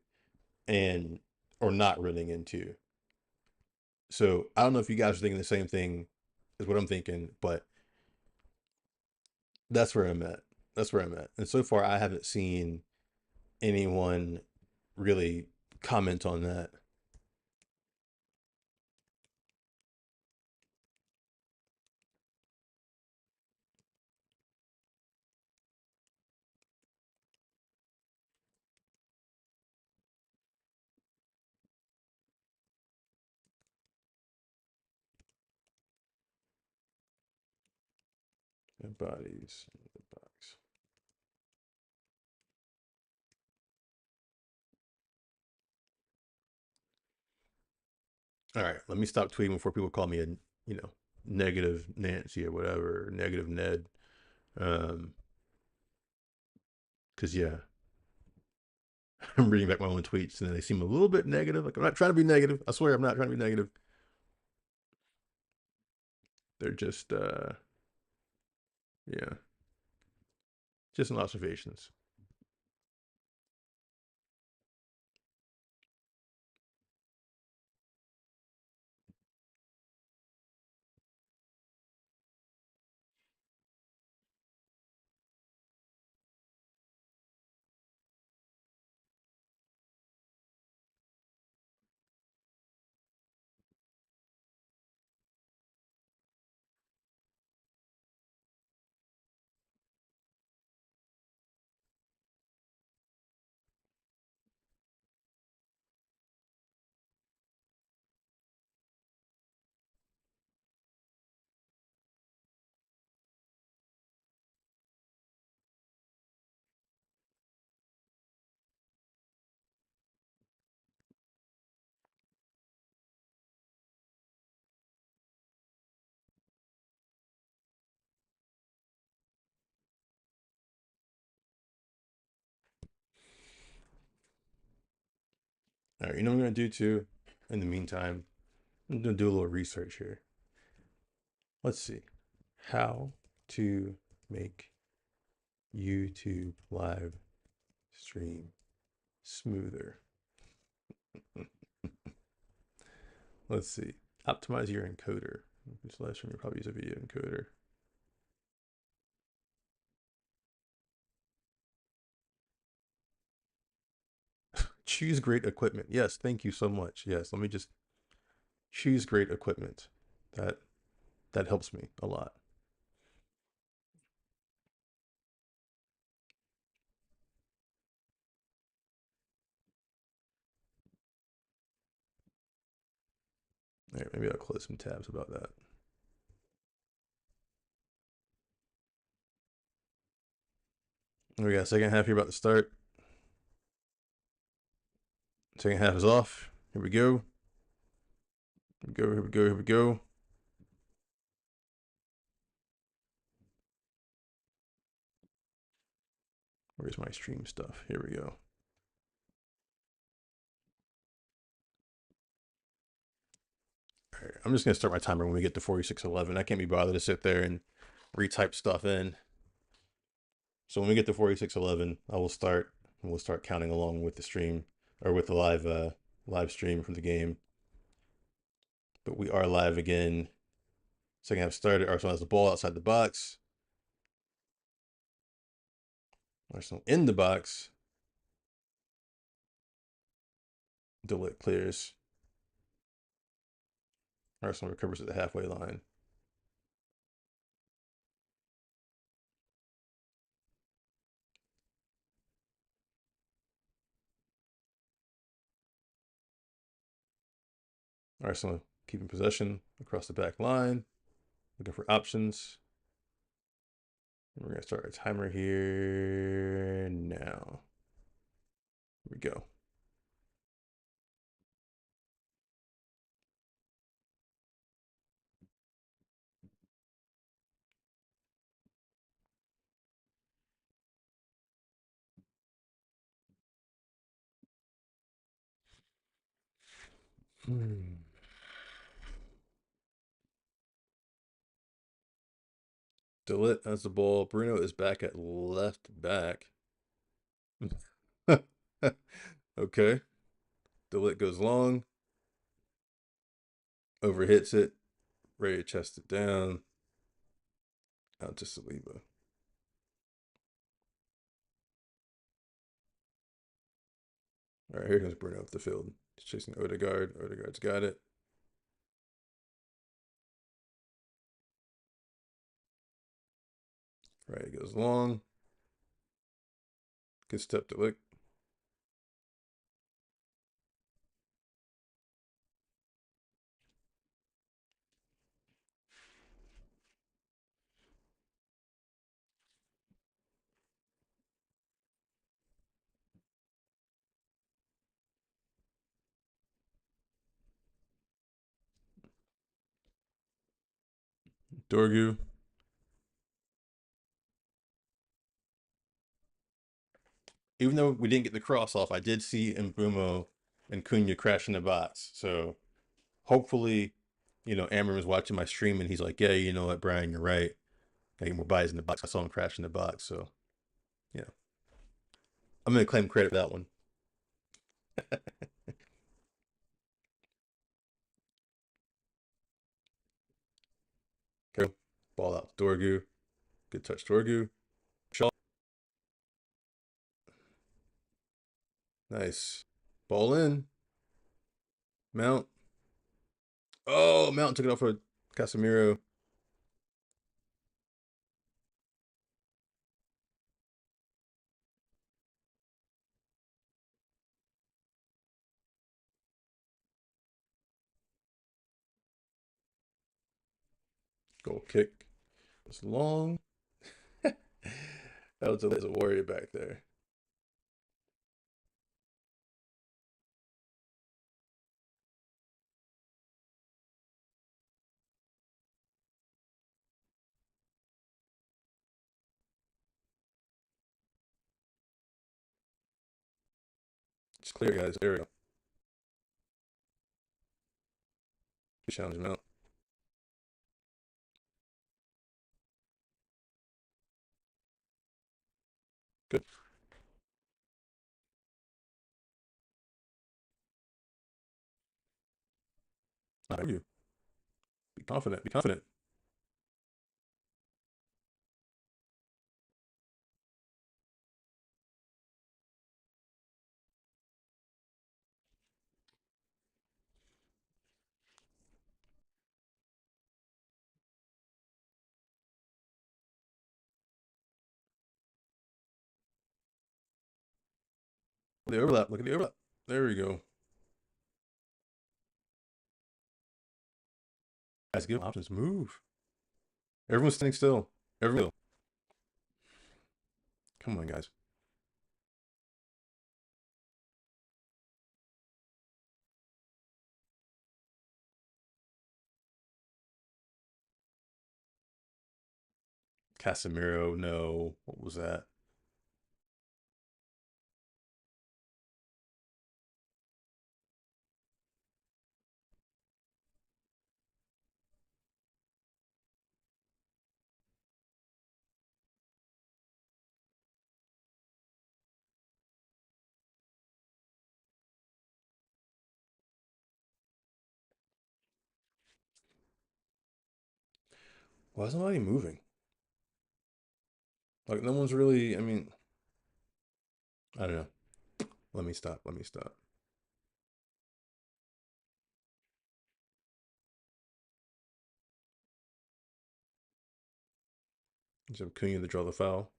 and or not running into. So I don't know if you guys are thinking the same thing as what I'm thinking, but that's where I'm at. That's where I'm at. And so far, I haven't seen anyone really comment on that. Bodies in the box. All right, let me stop tweeting before people call me a you know negative Nancy or whatever, or negative Ned. Um, because yeah, I'm reading back my own tweets and they seem a little bit negative. Like I'm not trying to be negative. I swear I'm not trying to be negative. They're just yeah, just some observations. All right, you know what I'm gonna do too. In the meantime, I'm gonna do a little research here. Let's see. How to make YouTube live stream smoother. Let's see. Optimize your encoder. This last time you probably use a video encoder. Choose great equipment. Yes, thank you so much. Yes, let me just choose great equipment. That that helps me a lot. All right, maybe I'll close some tabs about that. We got second half here about to start. Second half is off. Here we go. Here we go. Here we go. Here we go. Where's my stream stuff? Here we go. All right, I'm just gonna start my timer when we get to 4611. I can't be bothered to sit there and retype stuff in. So when we get to 4611, I will start and we'll start counting along with the stream or with the live stream from the game. But we are live again. Second half started. Arsenal has the ball outside the box. Arsenal in the box. Delit clears. Arsenal recovers at the halfway line. Arsenal keeping possession across the back line. Looking for options. We're going to start our timer here now. Here we go. Delit has the ball. Bruno is back at left back. Okay. Delit goes long. Overhits it. Ready to chest it down. Out to Saliba. All right, here comes Bruno up the field. He's chasing Odegaard. Odegaard's got it. Right, it goes long. Good step to lick. Dorgu. Even though we didn't get the cross off, I did see Mbumo and Cunha crash in the box. So hopefully, Amram was watching my stream and he's like, yeah, you know what, Bryan, you're right. I get more buys in the box. I saw him crash in the box. So, yeah. I'm going to claim credit for that one. Okay. Ball out to Dorgu. Good touch, Dorgu. Shaw. Nice. Ball in. Mount. Oh, Mount took it off for Casemiro. Goal kick. It's long. That was a warrior back there. It's clear, guys. There we go. Good challenge, Mount. I you. Be confident. Be confident. The overlap. Look at the overlap. There we go. Guys, give options. Move. Everyone's standing still. Everyone. Come on, guys. Casemiro. No. What was that? Why isn't anybody moving? Like, no one's really. I mean, I don't know. Let me stop. Let me stop. Just Cunha to draw the foul.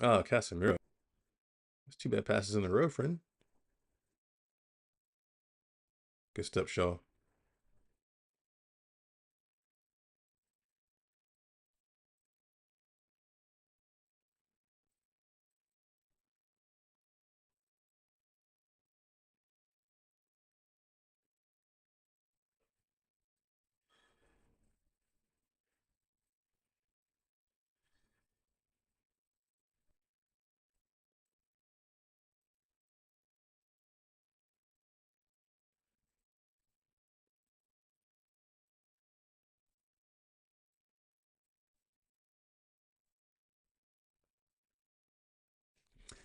Oh, Casemiro. That's two bad passes in a row, friend. Good step, Shaw.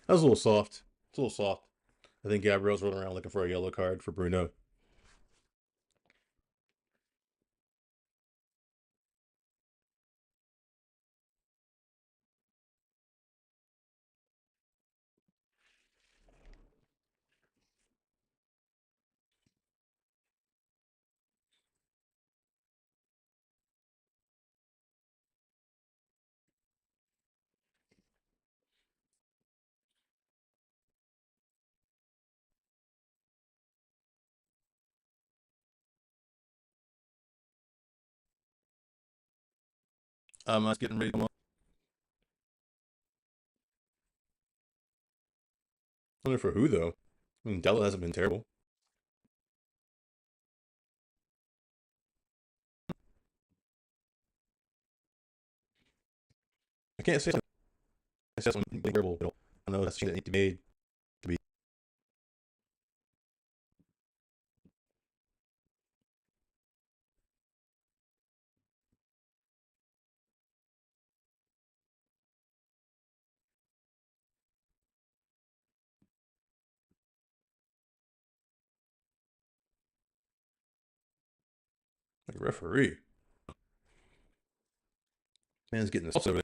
That was a little soft. It's a little soft. I think Gabriel's running around looking for a yellow card for Bruno. I was getting ready to come on. I wonder for who though. I mean, Della hasn't been terrible. I can't say that's something terrible, but I know that's a change that needs to be made to be like a referee. Man's getting this over there.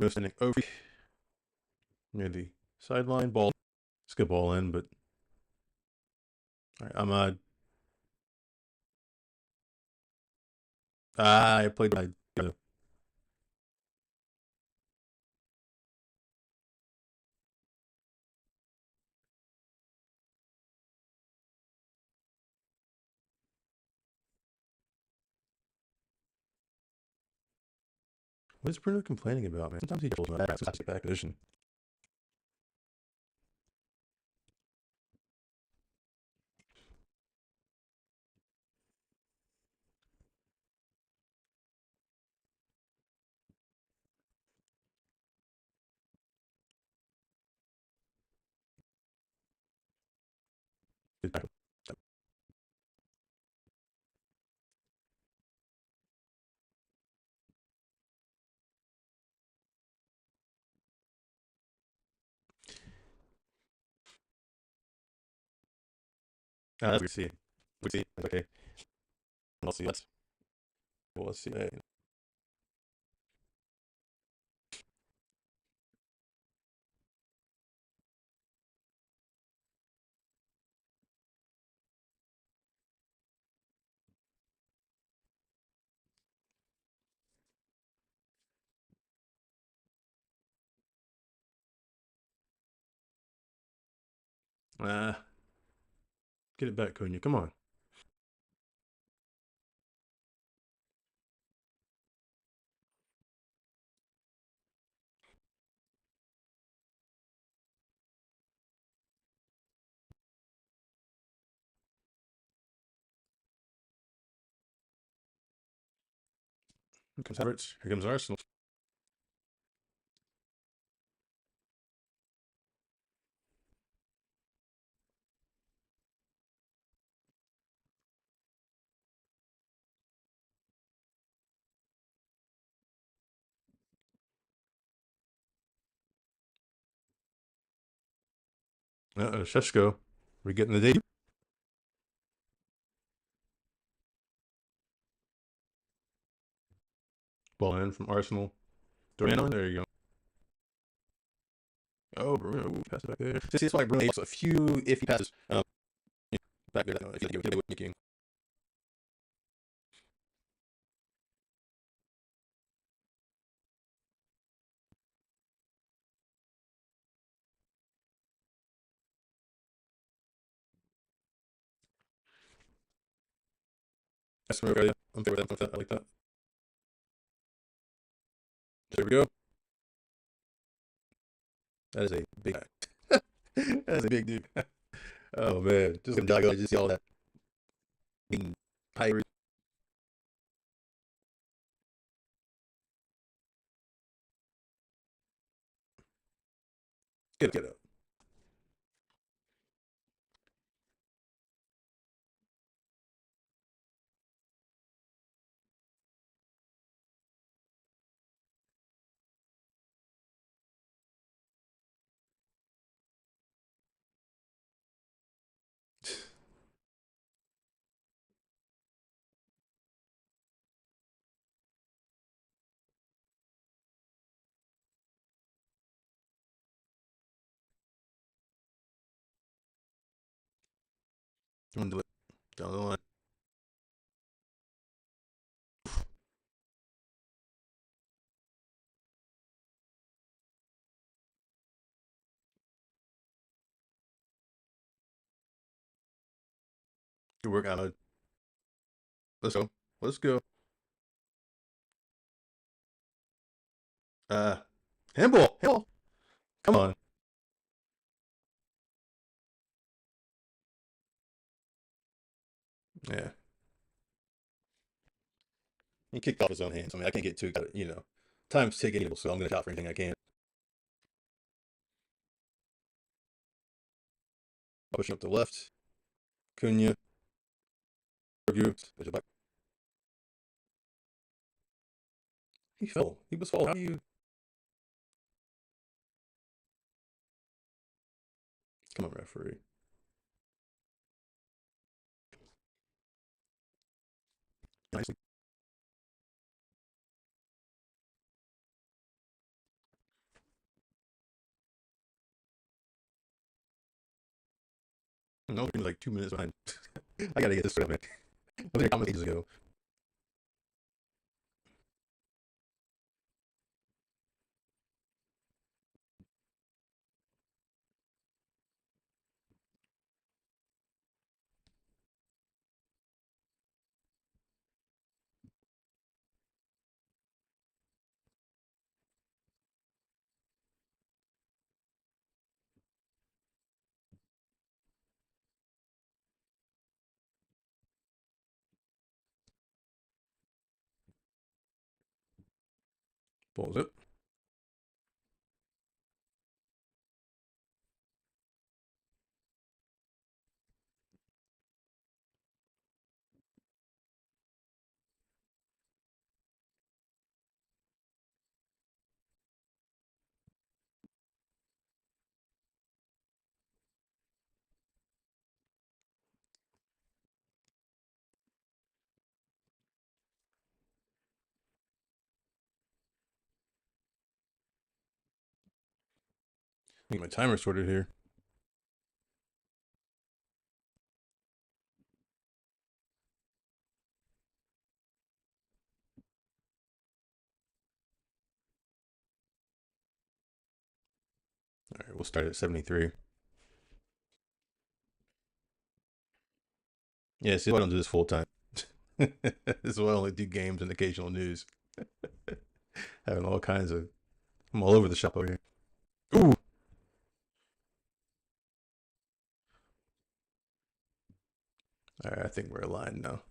No standing over near the sideline. Ball. Let's get ball in, but all right, I'm I played my what is Bruno complaining about, man? Sometimes he dribbles my back position. Good tackle. That's good to see. We see. Okay. We'll see. We'll see. Ah, get it back, Cunha. Come on. Here comes Havertz. Here comes Arsenal. Sheshko. We're getting the debut. Ball in from Arsenal. Doriano. There you go. Oh, Bruno. Pass it back there. See, it's like Bruno makes a few iffy passes. Back there. If you get making. That's okay. I'm fair with that. I like that. There we go. That is a big guy. That is a big dude. Oh man, just gonna jog out. Just see all that being pirate. Get up. Down the down the line. Good work, Ahmed. Let's go. Let's go. Uh, handball. Handball. Come on. Yeah. He kicked off his own hands. I mean, I can't get too excited, you know. Time's ticking, so I'm gonna shot for anything I can. Pushing up the left. Cunha. There's a back. He fell. He was falling. How do you? Come on, referee. Nicely. No, he was like 2 minutes behind. I gotta get this straight, man. I was your comment ages ago. Balls it. Get my timer sorted here. All right, we'll start at 73. Yeah, see, I don't do this full time. This is why I only do games and occasional news. Having all kinds of, I'm all over the shop over here. Ooh, all right, I think we're aligned now.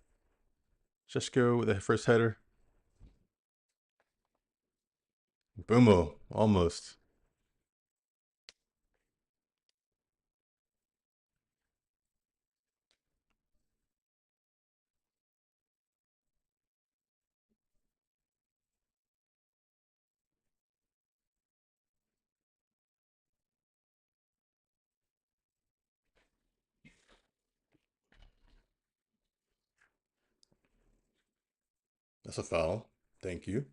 Just go with the first header. Boomo, almost. That's a foul. Thank you.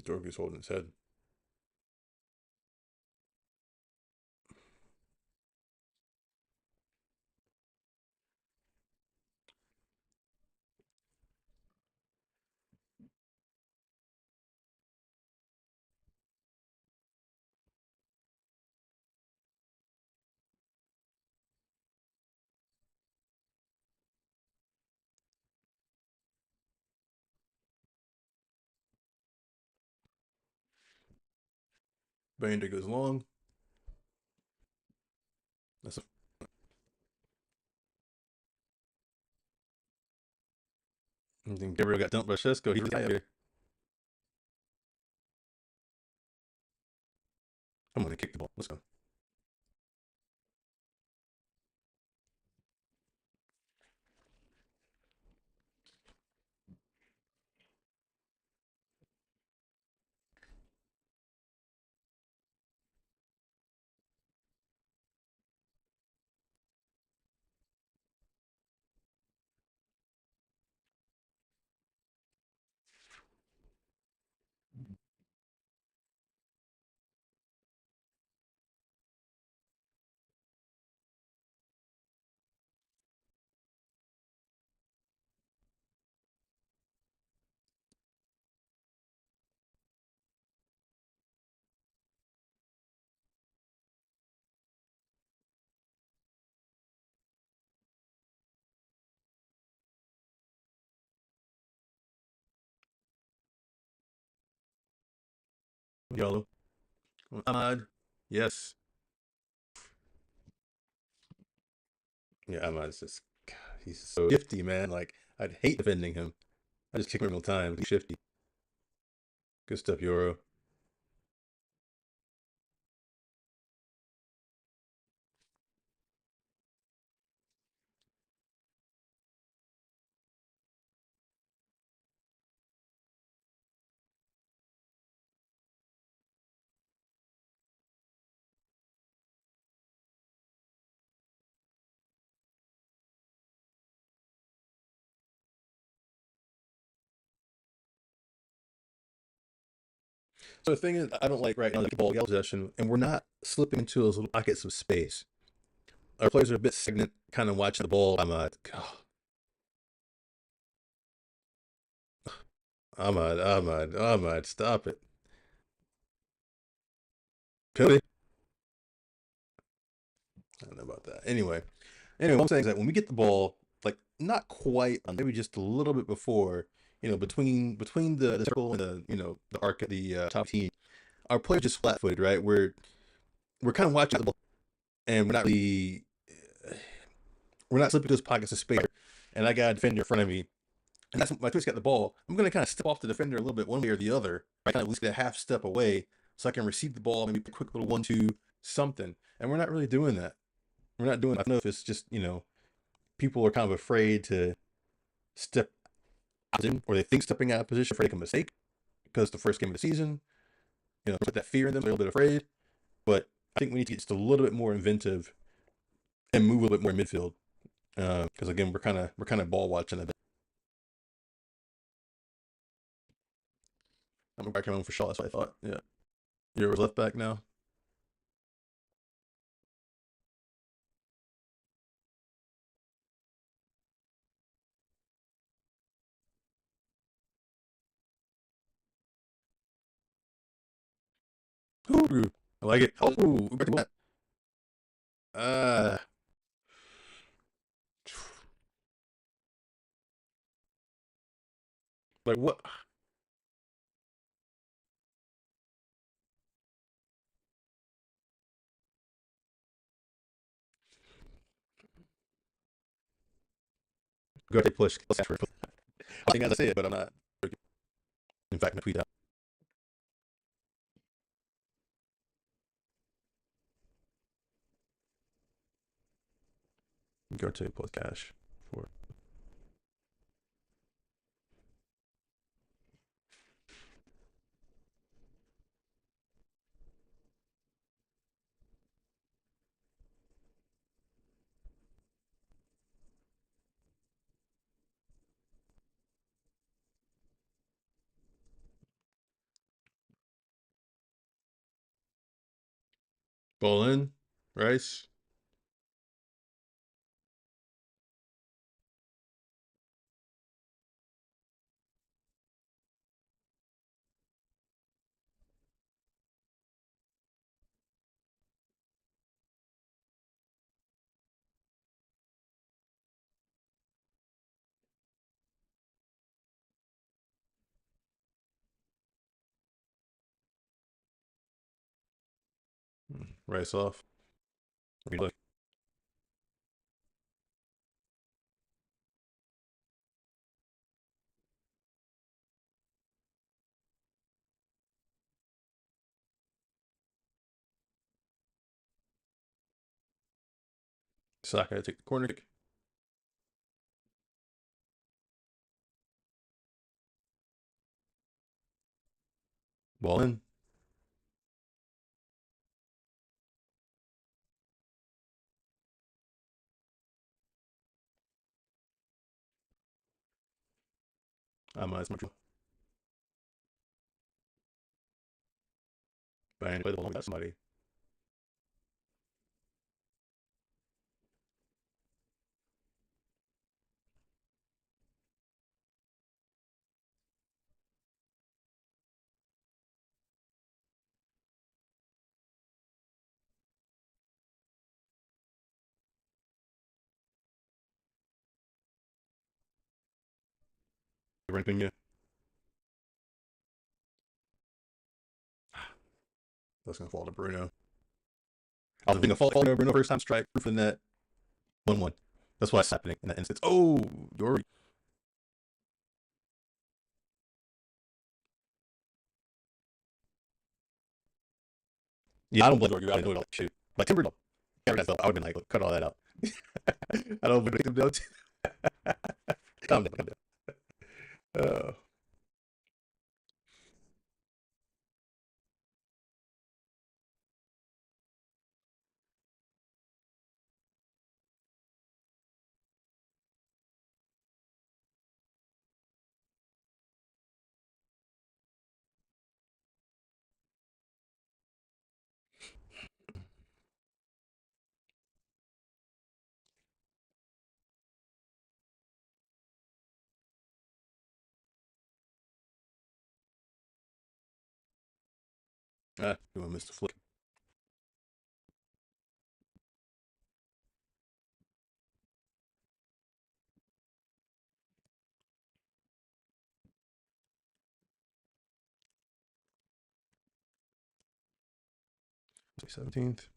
Dorky's holding his head. Bander goes long. That's a, I think Gabriel got dumped by Shesko. He's out here. I'm gonna kick the ball. Let's go. Yellow. Ahmad. Yes. Yeah, Ahmad's just, God, he's so shifty, man. Like, I'd hate defending him. I just kick him all the time. He's shifty. Good stuff, Euro. So the thing is, I don't like right now the ball yellow possession, and we're not slipping into those little pockets of space. Our players are a bit stagnant, kind of watching the ball. Ahmad, stop it. Penalty. I don't know about that. Anyway, what I'm saying is that when we get the ball, like not quite, maybe just a little bit before, between the circle and the arc at the top team, our players just flat footed, right? We're kind of watching the ball, and we're not slipping those pockets of space. And I got a defender in front of me, and that's my twist got the ball. I'm gonna kind of step off the defender a little bit, one way or the other. I kind of at least get a half step away, so I can receive the ball, maybe a quick little 1-2 something. And we're not really doing that. We're not doing. I don't know if it's just people are kind of afraid to step out in, or they think stepping out of position afraid to make a mistake because the first game of the season, put that fear in them. They're a little bit afraid, but I think we need to get just a little bit more inventive and move a little bit more in midfield because again we're kind of ball watching a bit. I'm back home for Shaw. That's what I thought. Yeah. You're left back now. Ooh, I like it. Oh, back to that. Uh, like what? Go take push. Let's ask for it. I think as I say it, but I'm not. In fact, my tweet out. Go take plus cash for ball in. Rice. Rice off. Look. Saka take the corner kick. Ball in. It's much. Bryan play the ball. Got somebody. Renting you. That's gonna fall to Bruno. I was thinking of fall to Bruno first time strike. Proof in that 1-1. That's what's happening in that instance. Oh, Dory. Yeah, I don't blame Dory. I know it all. Shoot. Like Timber, I would have been like, look, cut all that out. I don't blame him. Don't. Calm down. Calm down. Uh, you want Mr. Flick. 17th.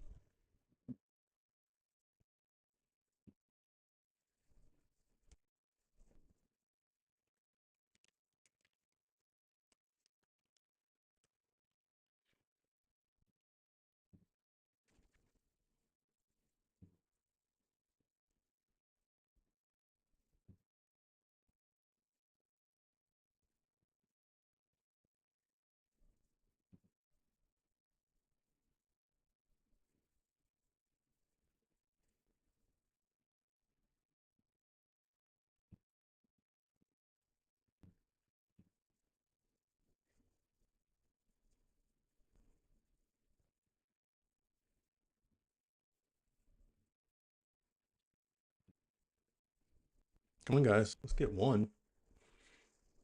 Come on, guys. Let's get one.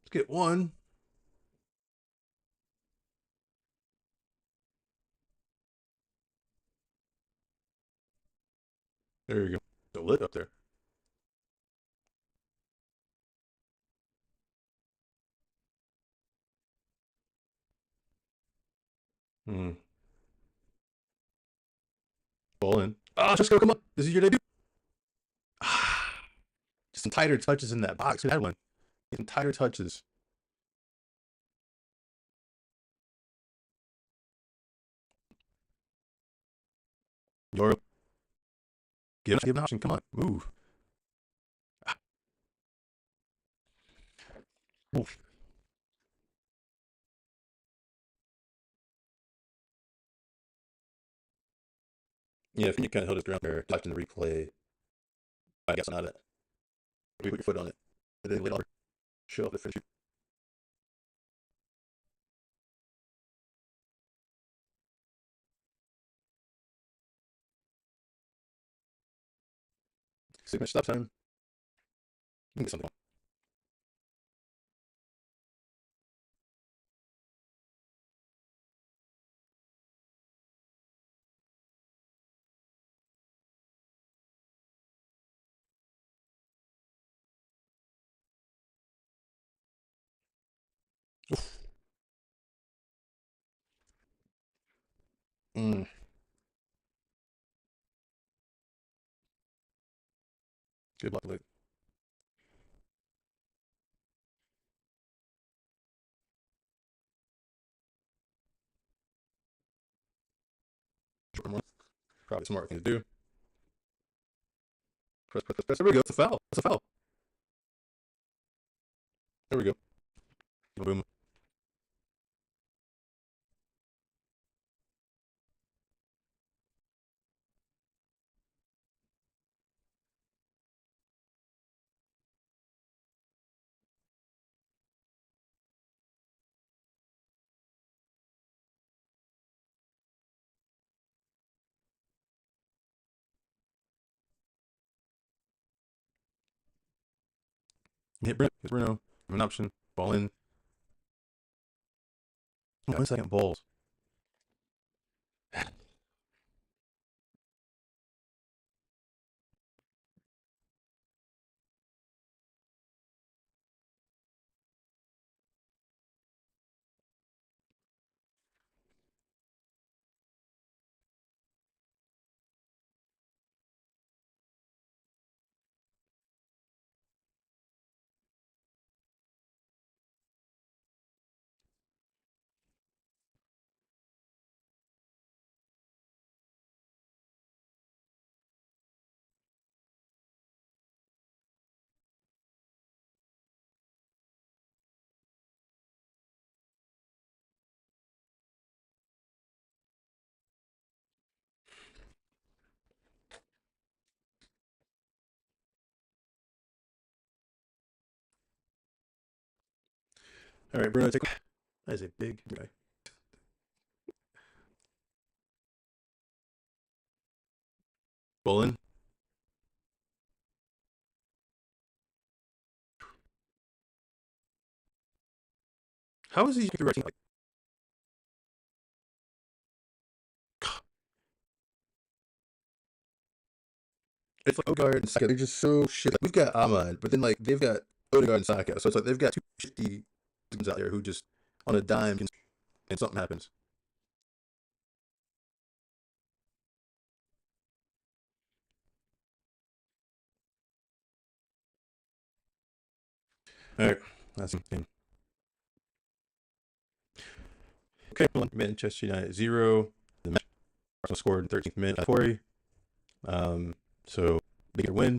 Let's get one. There you go. The lid up there. Hmm. Ball in. Ah, just go. Come on. This is your debut. Ah, just some tighter touches in that box. Who had one? Some tighter touches. Your give an option. Come on. Move. Ah, oof. Yeah, if you kind of held his ground there, watching the replay, I guess not it. You put your foot on it. And then later show up the finish. Signature stop time. You can get something. Oof. Mm, good luck, Luke. Short one. Probably a smart thing to do. Press, press, press, press. There we go. It's a foul. It's a foul. There we go. Boom. Hit Brent. Hit Bruno. An option. Ball in. 1 second balls. All right, Bruno, take. That is a big guy. Ball in. How is he the right team? Like, it's like Odegaard and Saka. They're just so shit. Like, we've got Ahmad, but then like they've got Odegaard and Saka. So it's like they've got two shitty dudes out there who just on a dime can, and something happens. All right, that's the game. Okay, well, Manchester United 0. The match Arsenal scored in 13th minute. Corey. So bigger win.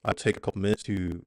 I'll take a couple minutes to